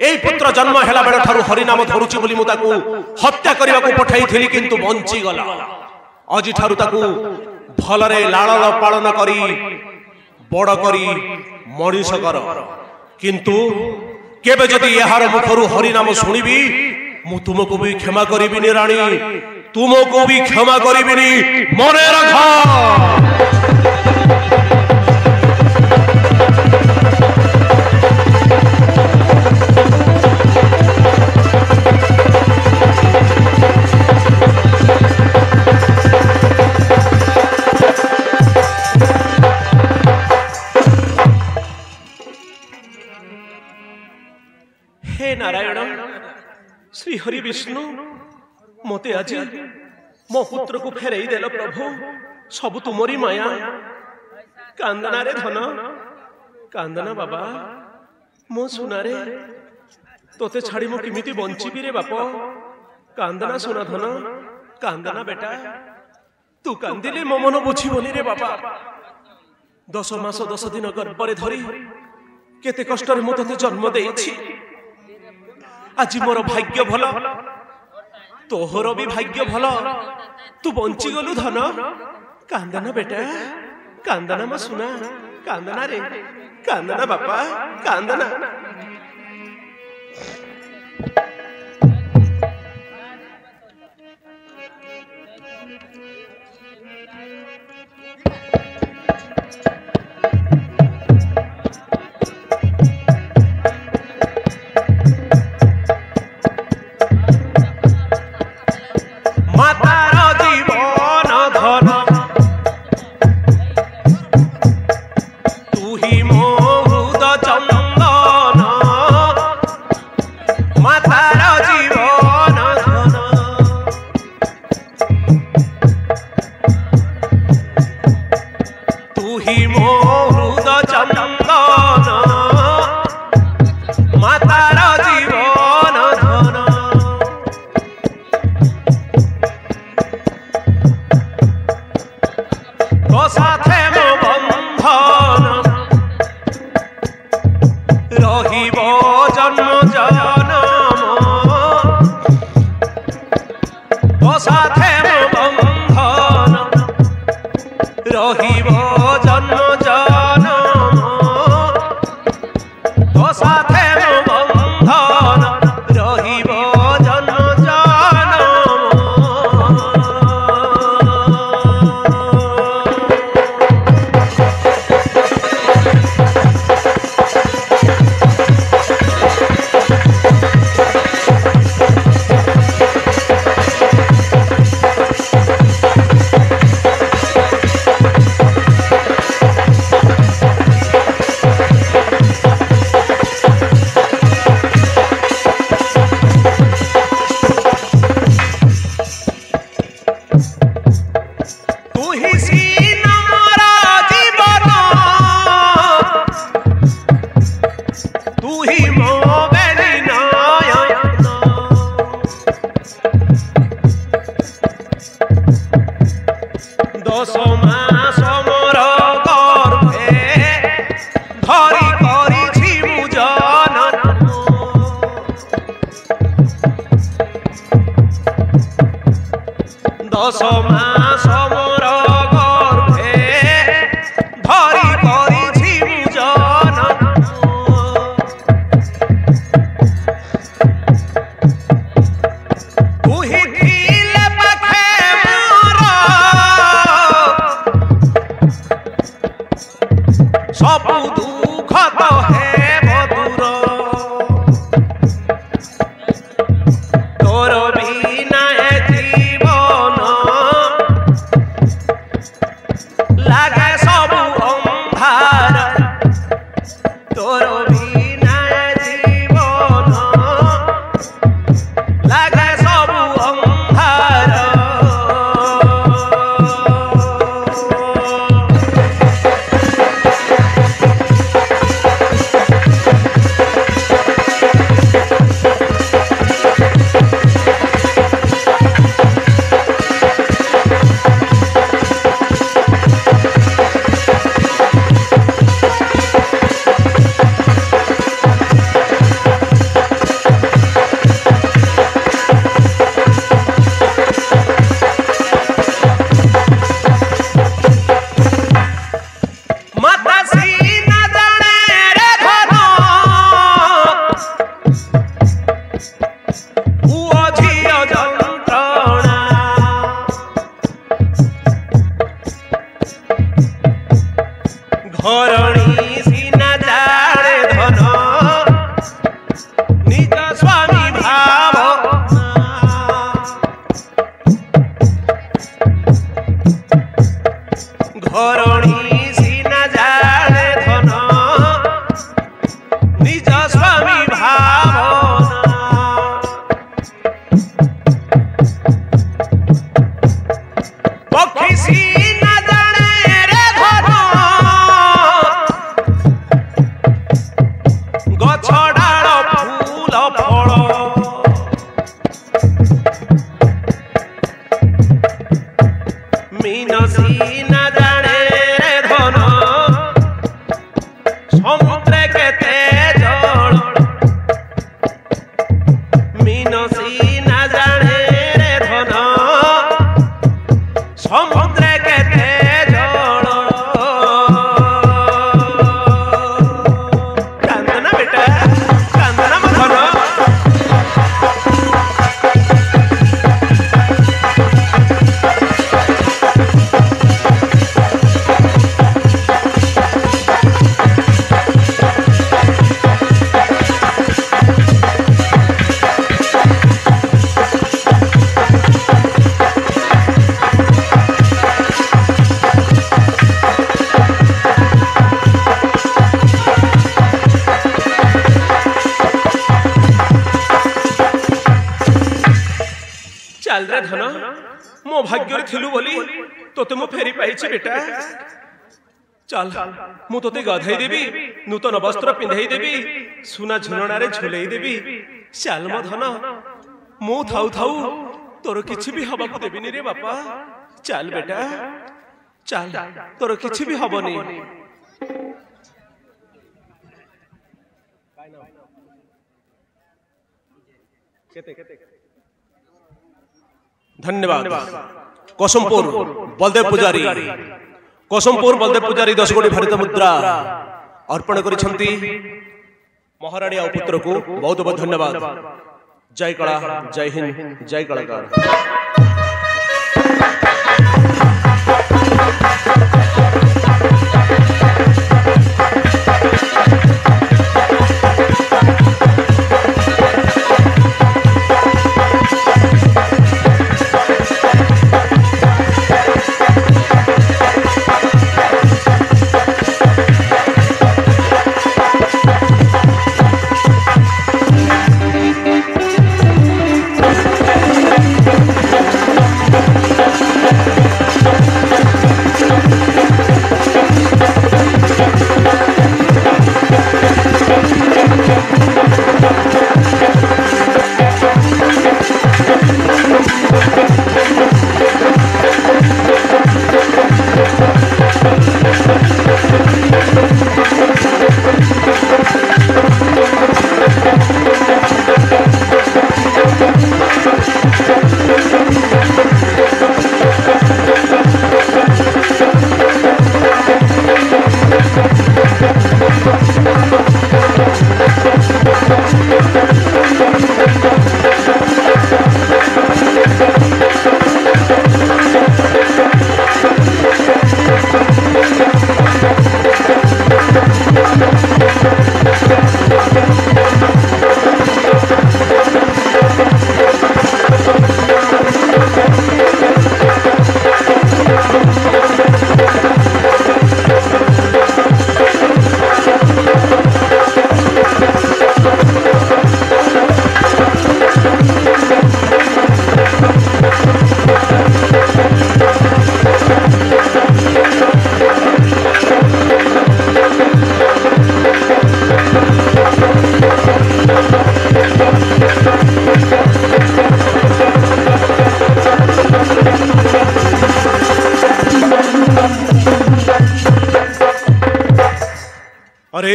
এই পুত্র জন্ম হেলা বেড় ঠারু হরিনাম ধরুছি বলি মু তাকু হত্যা করিবাকু পঠাইছিলি, কিন্তু বঞ্চিগলা। আজি ঠারু তাকু ভলরে লালন পালন করি বড় করি মଣିষ কর। কিন্তু কেবে যদি এহার মুখরু হরিনাম শুনিবি মু তুমকু বি ক্ষমা করিবিনি রানী, তুমকু বি ক্ষমা করিবিনি, মনে রাখ। हे नारायण, श्री हरि विष्णु, मते आज मो पुत्र को फेरई देल प्रभु। सब तुमरी माया। कांदना रे धन, कांदना बाबा, मो सुना रे, तोते छाड़ी मो किमिति बंचिबी रे बाप। कांदना सुना धन, कांदना बेटा, तू कांदिले मो मन बुझिबनी रे बाबा। 10 मास 10 दिन गर्भरे धरी केते कष्टर मु तोते जन्म देइछि। आज मोर भाग्य भल, तोहर भी भाग्य भल, तू बंची गलु धन। कांदना बेटा, कांदना मा सुना, कांदना रे, कांदना बापा, कांदना। सुख तो है मधुर तोर बिना जीवन लागे सब अंधार तोर बिना जीवन लागे सब अंधार घरणी सीना जाने धन निज स्वामी भाव घरणी सीना जाने धन निज स्वामी भावना पक्षी सीना जाने रे धन गछ डाल फूल फल मीनसी न जाने रे धन समुद्र केते जल मीनसी न जाने रे धन समुद्र केते जल कांदना बेटा कांदना मधन चल रे धन मो भाग्य थिलु बोली तोते मु फेरी पाइछि बेटा चल मु तोते गाधई देबी नूतन वस्त्र पिंधाई देबी सुना झुलना रे झुलई देबी चल मो धन मु थाउ थाउ तोर किछि भी हबा को देबिनी रे बापा चल बेटा चल तोर किछि भी हबनी धन्यवाद कोसमपुर बलदेव पुजारी कोसमपुर बलदेव पुजारी 10 कोटी भारत मुद्रा अर्पण करिसंती महारानी आ पुत्र को बहुत बहुत धन्यवाद जय कला जय हिंद जय कलाकार।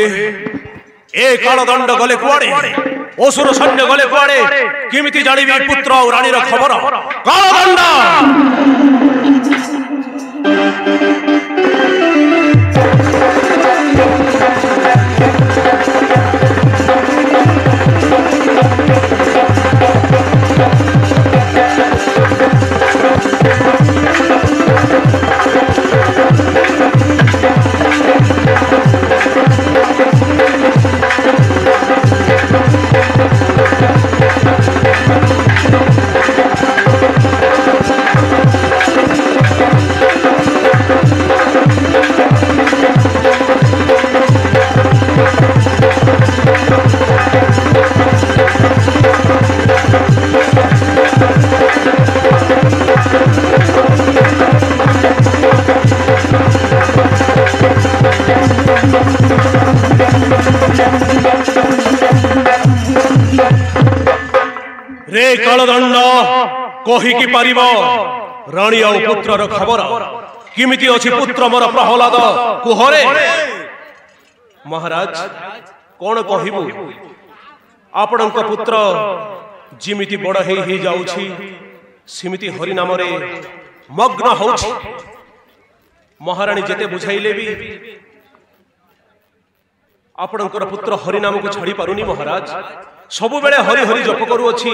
ए कालदंड गले कुआड़े असुर सैन्य गले कुआड़े किमिति जानिबी पुत्र और रानीर खबर कालदंड रे कालदंड कहीकि पारिब राणी और पुत्रर खबर किमिति अछि पुत्र मोर प्रहलाद कुहरे महाराज कौन कहबू आपणक पुत्र जिमिति बड़ हे जाउछि सिमिति हरि नाम रे मग्न होछि महारानी जेते बुझाइले भी आपणकर पुत्र हरि नाम को छाड़ी पारुनी महाराज सबु बेले हरि हरि जप करू अछि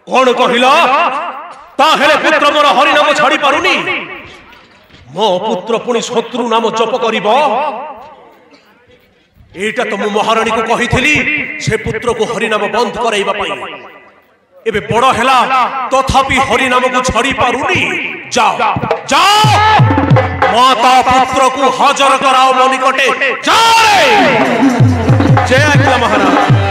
कौन कहिला ताहेले पुत्र मोर हरि नाम छाड़ी पारुनी मो पुत्र पुनी शत्रु नाम जप करिबो एटा तो मु महारानी को कहिथिली से पुत्र को हरि नाम बंद कराइबा पई एबे बड़ हेला तथापि हरि नाम को छाड़ी पारुनी जाओ जाओ माता पुत्र को हाजर कराओ मो निकटे जाओ जय अखिल महाराज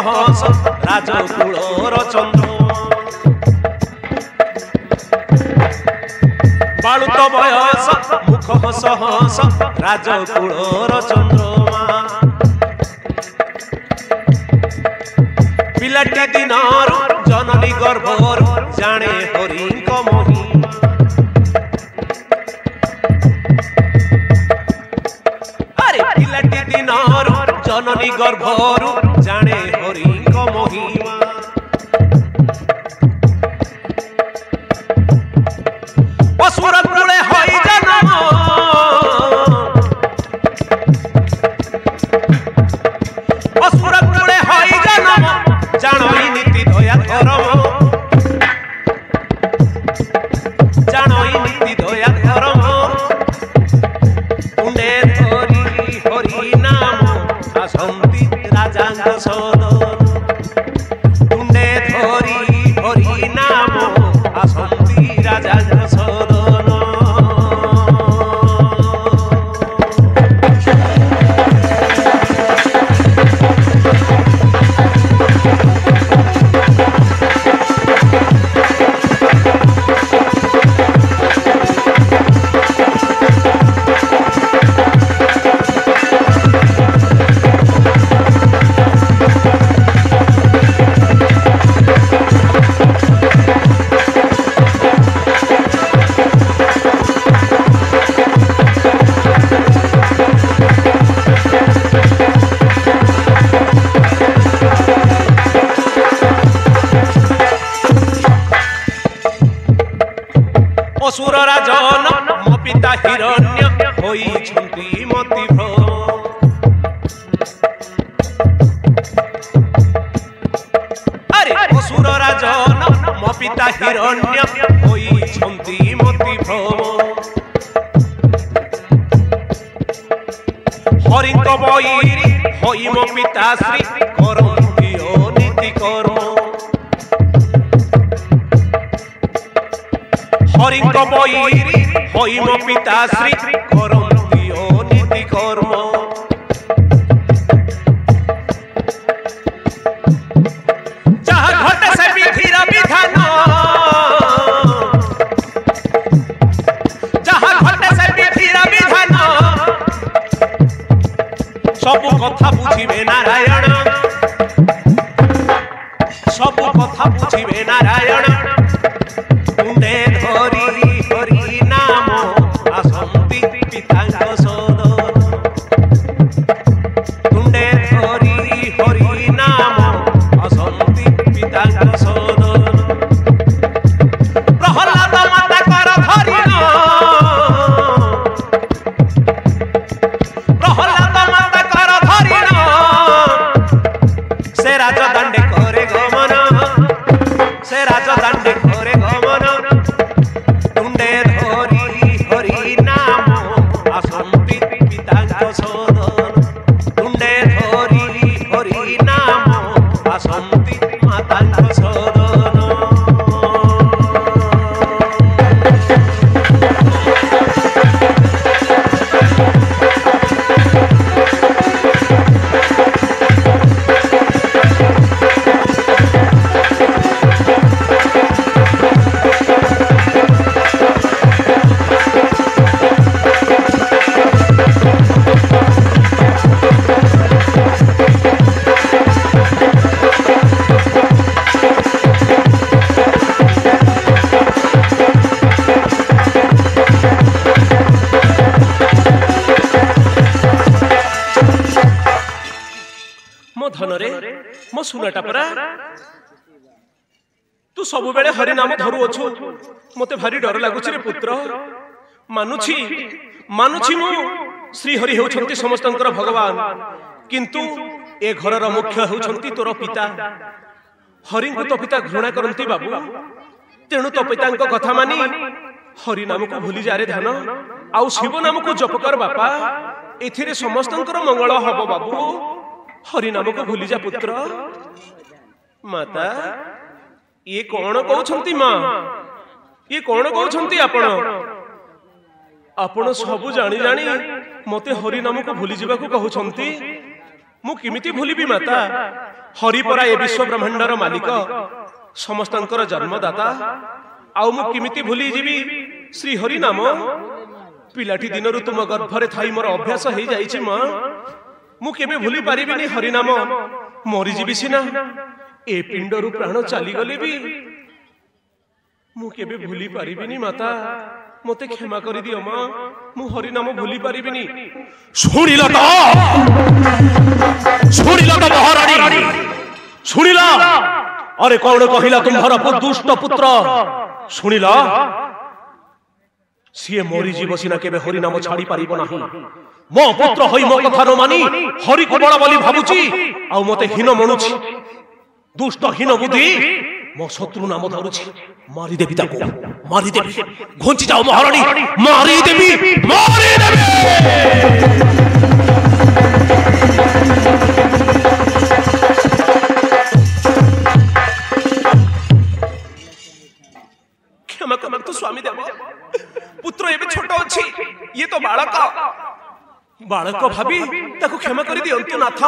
हस राजकूलर चंद्रमा बालुत बयस मुख हस हस राजकूलर चंद्रमा पिलाटी दिनरु जननी गर्भरु जाने हरिंक महिमा अरे पिलाटी दिनरु जननी गर्भरु जाने हरिंक महिमा असुर कूले हई जन्म असुर कूले हई जन्म जानई नीति दया धर्म जानई नीति दया धर्म तुंडे धरी हरि नाम आसंती राजांग सदन तुंडे धरी हरि नाम आसंती राजांग सदन असुर राजन मो पिता हिरण्य होइछन्ति मति भ्रम अरे असुर राजन मो पिता हिरण्य होइछन्ति मति भ्रम हरिंक बईरी होई मो पिता श्री करन्ति अनीति कर्म हरिंक बईरी होई मो पिता श्री करन्ति अनीति कर्म जहाँ घटे से विधिर विधान जहाँ घटे से विधिर विधान सब कथा बुझिबे नारायण सब कथा बुझिबे नारायण तुंडे धरी हरि नाम आसंती पितांग सदन तुंडे धरी हरि नाम आसंती पितांग सदन प्रहलाद माता कर धरिण प्रहलाद माता कर धरिण से राजदांडे करे गमन से राजदांडे करे गमन तुंडे धरी हरि नाम आसंती पितांग सदन तुंडे धरी हरि नाम आसंती मातांग सदन मो धनरे मो सुनाटा परा तू सब बेले हरि नाम धरु अछु मते भारी डर लागुछि रे पुत्र मानुछि मानुछि मु श्री हरि होउछंती समस्तंकर भगवान किंतु ए घरर मुख्य होउछंती तोर पिता हरि को तो पिता घृणा करंती बाबू तेणु तो पितांक कथा मानी हरि नाम को भूली जा रे धन आउ शिव नाम को जप कर बापा एथिरे समस्तंकर मंगल हबो बाबू हरि नाम को भूली जा पुत्र माता ये कौन कहउछंती मां ये कौन कहउछंती आपण आपण सब जानी जानी मते हरि नाम को भूली जिबा को कहउछंती मु किमिति भूलिबी माता हरिपरा ए विश्व ब्रह्मांडर मालिक समस्तंकर जन्मदाता आउ मु किमिति भूली जीवी श्री हरि नाम पिलाटी दिनरु तुम गर्भरे थाई मोर अभ्यास हो जाइछि मां मु केबे भूली पारिबिनी हरि नाम मरि जीवी सिना ए पिंडरु प्राण चली गले भी मु केबे भूली पारिबिनी माता मते क्षमा करि दियो मां मु हरि नाम भूली पारिबिनी सुनिला तो महारानी सुनिला अरे कौन कहिला तुम्हार दुष्ट पुत्र सुनिला सीए मोरी जीव सिना केबे हरि नाम छाड़ी पारिबो नाही मो पुत्र होई मो कथा न मानी हरि को बड़ा बोली भाबुची आ मते हीन मनुची दुष्ट हीन बुद्धि मो शत्रु नाम धरुची मारी देबी ताको मारी देबी घोंची जाओ महारानी मारी देबी क्षमा कर तो स्वामी देव पुत्र एबे छोट अछि ये तो बालक बालक भाबी ताको क्षमा कर दियंतु नाथ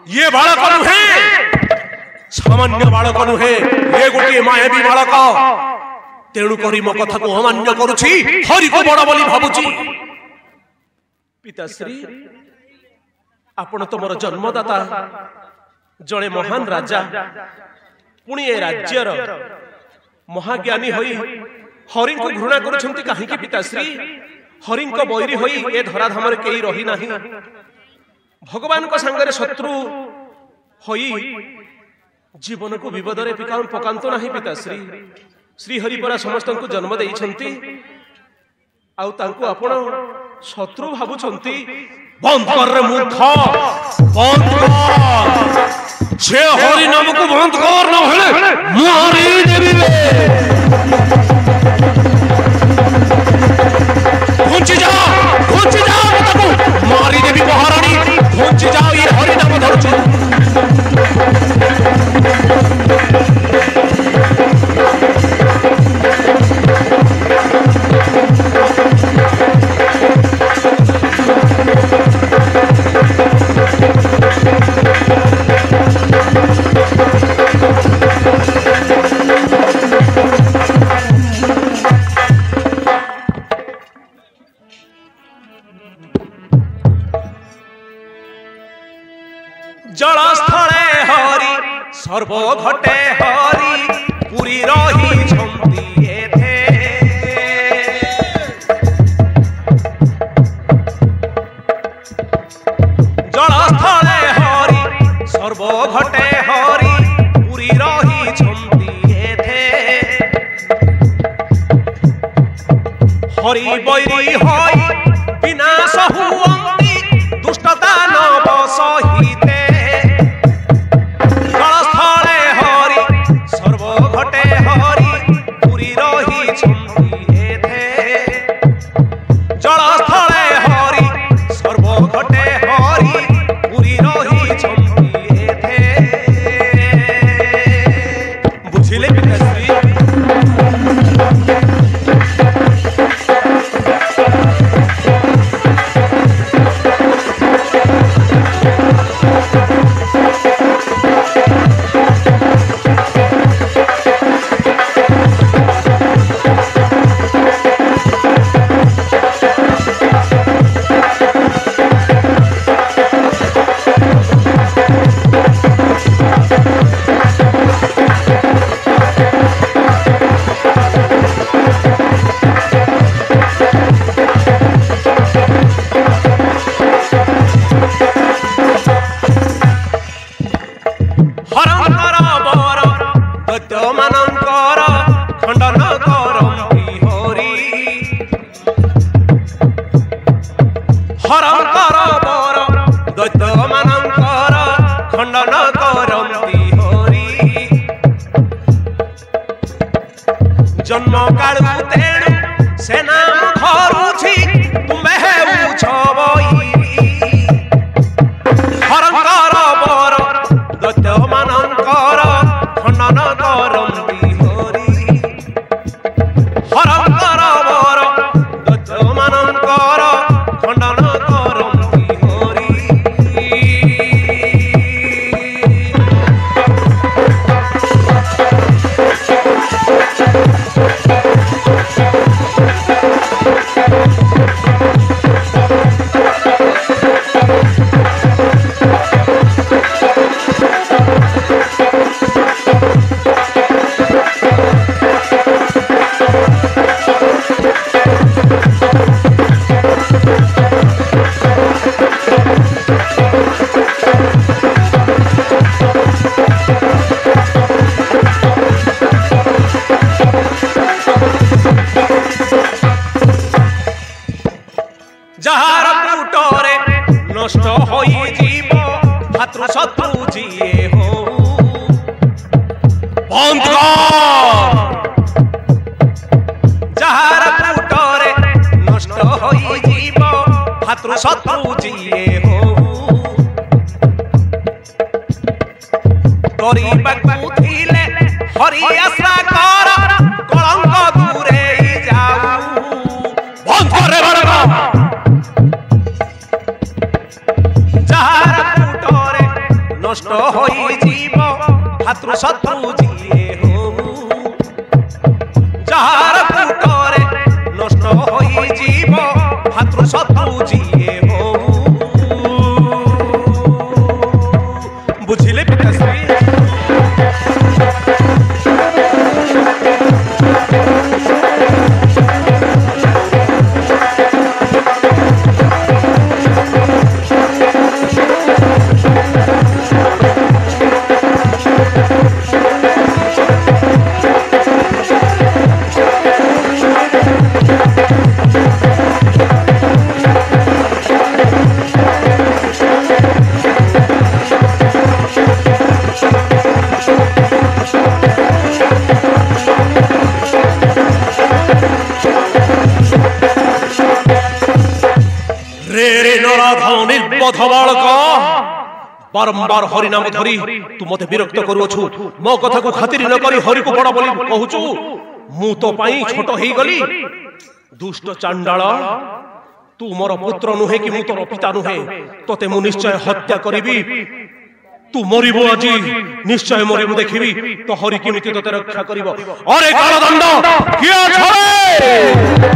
ये बालक नुहे सामान्य बालक नुहे ये गोटे मायावी बालक तेणु करी मो कथा को अमान्य करुछि हरि को बड़ बोली भाबुछि पिताश्री आपण तो मोर जन्मदाता जड़े महान राजा पुणी ए राज्यर महाज्ञानी होई हरि को घृणा करुछंती काहे कि पिताश्री हरि को बैरी होई ए धराधाम रे केई रही नाही भगवान को संगरे शत्रु होई जीवन को विपद रे पकांतो नाही पिताश्री श्री हरि परा समस्त को जन्म देइछंती आउ तांको आपण शत्रु भाबुछंती बंद कर रे मूर्ख बंद कर से हरि नाम को बंद कर न हेले मारी देबी बे घुंची जाओ ताको मारी देबी महारानी घुंची जाओ ये हरि नाम धरछु जलस्थले हरि सर्व घटे हरि पुरी रही छंती एथे जलस्थले हरि सर्व घटे हरि पुरी रही छंती एथे हरि बैरी होई विनाश हुअंती दुष्टता नव सहिते जन्म कालू तेणु से नाम धरुछि तुमे हेउछ बैरी हरंकर बर दैत्य मानंकर खंडन करंती हरि हरंकर बर दैत्य मानंकर खंडन करंती हरि যাহার পুটরে নষ্ট হই জীব ভাতৃ শত্রু জিয়ে হও বন্ধ যাহার পুটরে নষ্ট হই জীব ভাতৃ শত্রু জিয়ে হও করিবাকু থিলে হরি আশা কর কলঙ্ক দূরে যাও বন্ধ করে বারবা যাহার পুটরে নষ্ট হই জীব ভাতৃ শত্রু জিয়ে হও যাহার পুটরে নষ্ট হই জীব ভাতৃ শত্রু জিয়ে হও বুঝিলে পিতাশ্রী बारंबार हरिनाम धरी तू मते विरक्त करूछु मो कथा को खातिर न करी हरि को बड़ा बोली कहूछु मु तो पाई छोट हेई गली दुष्ट चांडाल तू मोर पुत्र नुहे कि मु तोर पिता नुहे तोते मु निश्चय हत्या करिबी तू मरिबो আজি निश्चय मरिबो देखिबी तो हरि केमिति तोते रक्षा करिवो अरे कालदंड किया छरे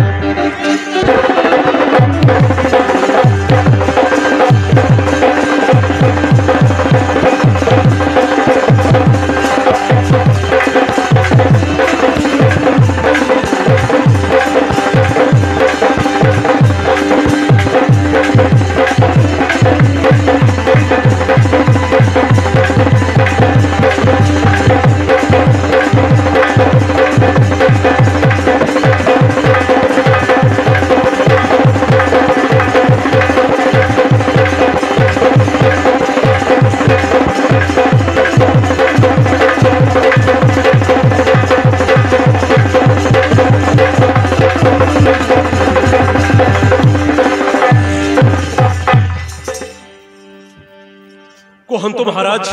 कहंतु महाराज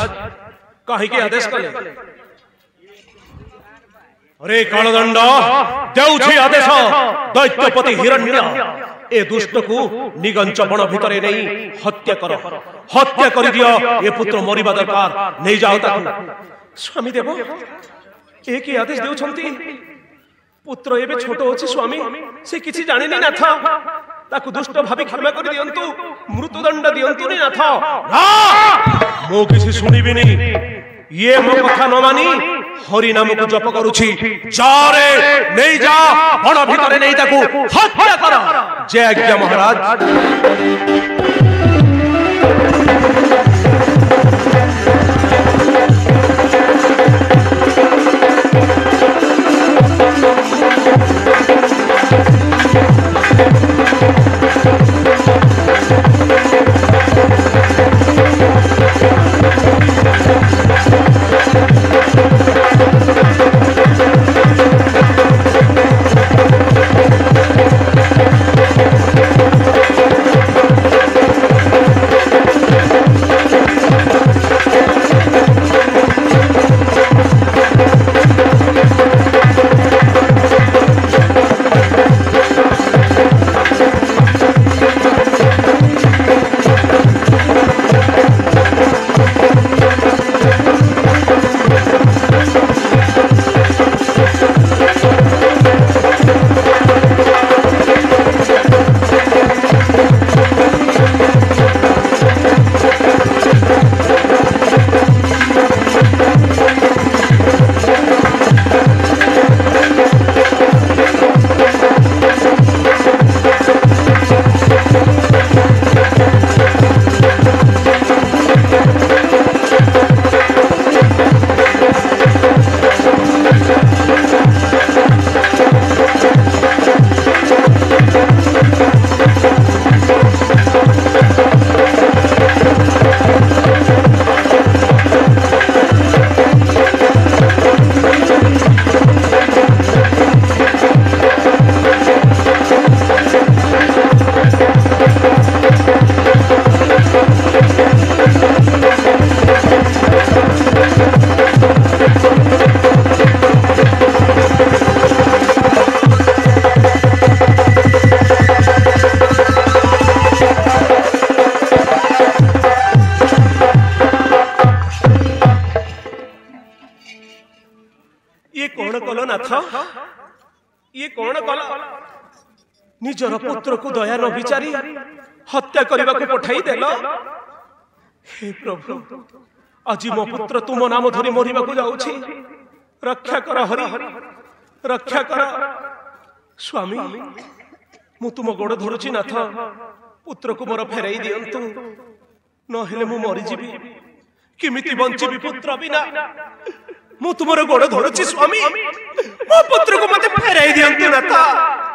काहे के आदेश कले अरे कालदंड देउछि आदेश दैत्यपति हिरण्य ए दुष्ट को निगंच बण भितरे नहीं हत्या कर दियो ए पुत्र मरिबा दरकार नहीं जाओ ताकू स्वामी देव ए के आदेश देउछंती पुत्र एबे छोट अछि स्वामी से किछि जानिनी नाथ ताकू दुष्ट भाभी क्षमा कर दियंतु मृत्युदंड दियंतु नि नाथ ना मो किछि सुनिबिनी ये मो कथा न मानी हरि नाम को जप करूछि जा रे नहीं जा बण भितरे नहीं ताकू हत्या कर जय आज्ञा महाराज ये कौन कला निजर पुत्र को दया न विचारी हत्या करने को पठाई देल। हे प्रभु आज मो पुत्र तुम नाम धरी मरिबा को जाउछि, रक्षा कर हरि रक्षा कर। स्वामी मु तुम गोड़ धरुछि नाथ, पुत्र को मोर फेराई दियंतु, न हेले मु मरि जीवी, किमिति बंचिबी पुत्र बिना। मु तुमर गोड़ धरुछि स्वामी, मो पुत्र को मते फेराई दियंतु नाथ,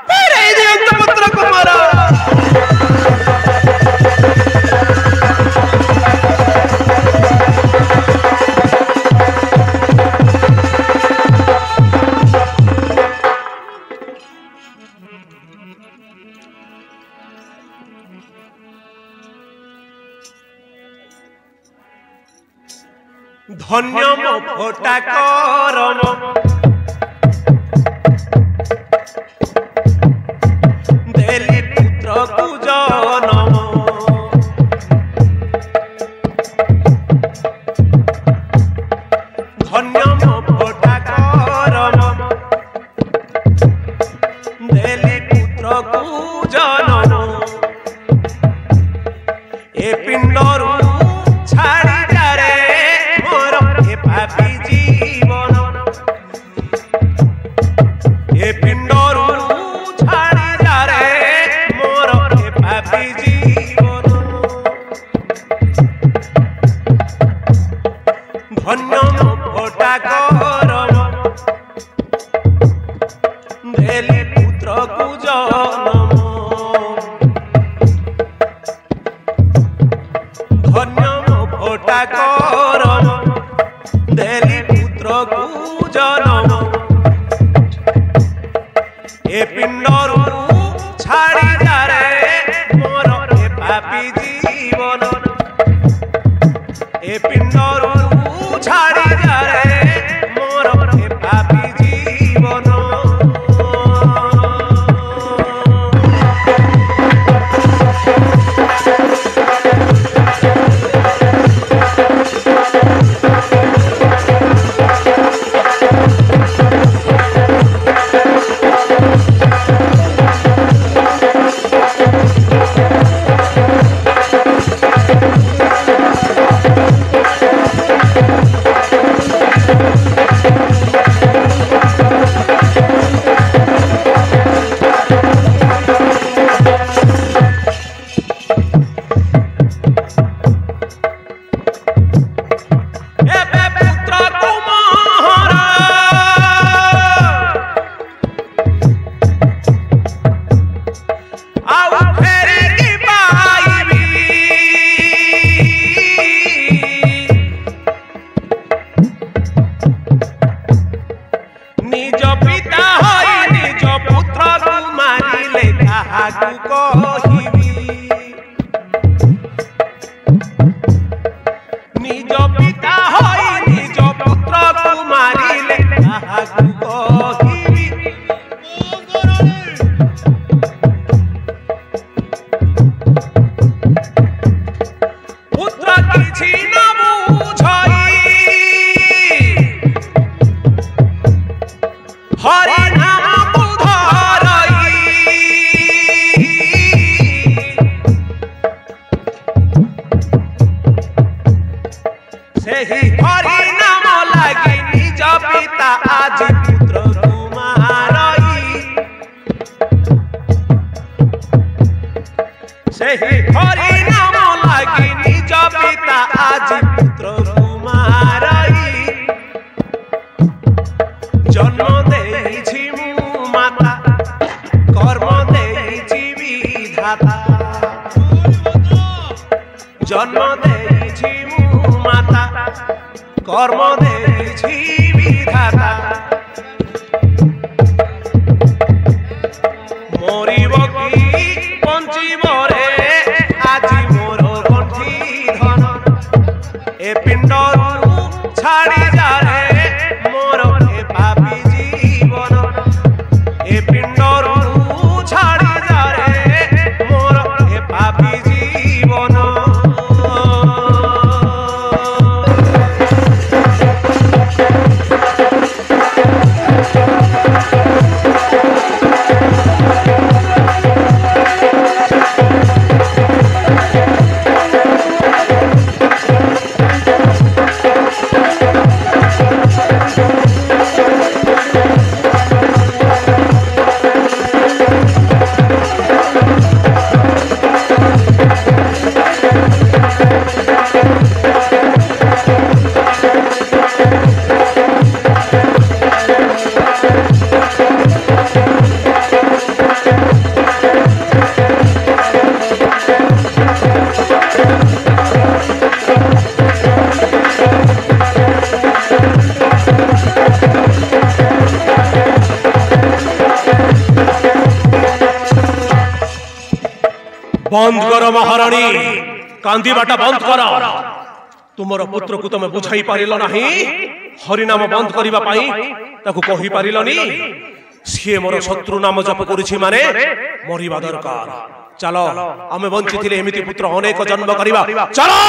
फेराई दियंतु पुत्र को मोर। धन्य मो फोटा करम देली पुत्र को जनम। धन्य मो फोटा करम देली पुत्र को जनम। ए पिंडरू छाड़ी जीवन ए पिंडरू छाड़ी जा रे मोर ए पापी जीवन। धन्य मो फोटा करम देली पुत्र को जनम। धन्य मो फोटा करम देली पुत्र को जनम। ए पिंडरू छाड़ी जा रे मोर ए पापी जीवन। ए पिंडरू छाड़ी जा रे मोर ए पापी जीवन। निज पिता होई निज पुत्र को मारिले काहाकू कहिबी। पुत्र किछि न बुझई हरि नाम बुधरई। सेही हरि नाम लागी निज पिता आज पुत्र कुमारई। सेही हरि नाम लागी निज पिता आज पुत्र कुमारई। जन्म देइछि मु माता कर्म देइछि विधाता। जन्म देइछि मु माता कर्म देइछि विधाता। मरिब कि बंचिब रे आजि मोर गंठी धन। ए पिंडरू छाड़ी जा रे मोर ए पापी जीवन। ए पिंडरू छाड़ी जा रे मोर ए पापी जीवन। बंद कर महाराणी कांदीबाटा बंद कर तुमर पुत्र को तुम बुझाई पारिल नाही हरिनाम बंद करिबा पाई ताकू कहि पारिलनी सी मोर शत्रु नाम जप करुछि माने मरिबा दरकार चलो आमे बंचिथिले एमिति पुत्र अनेक जन्म करिबा चलो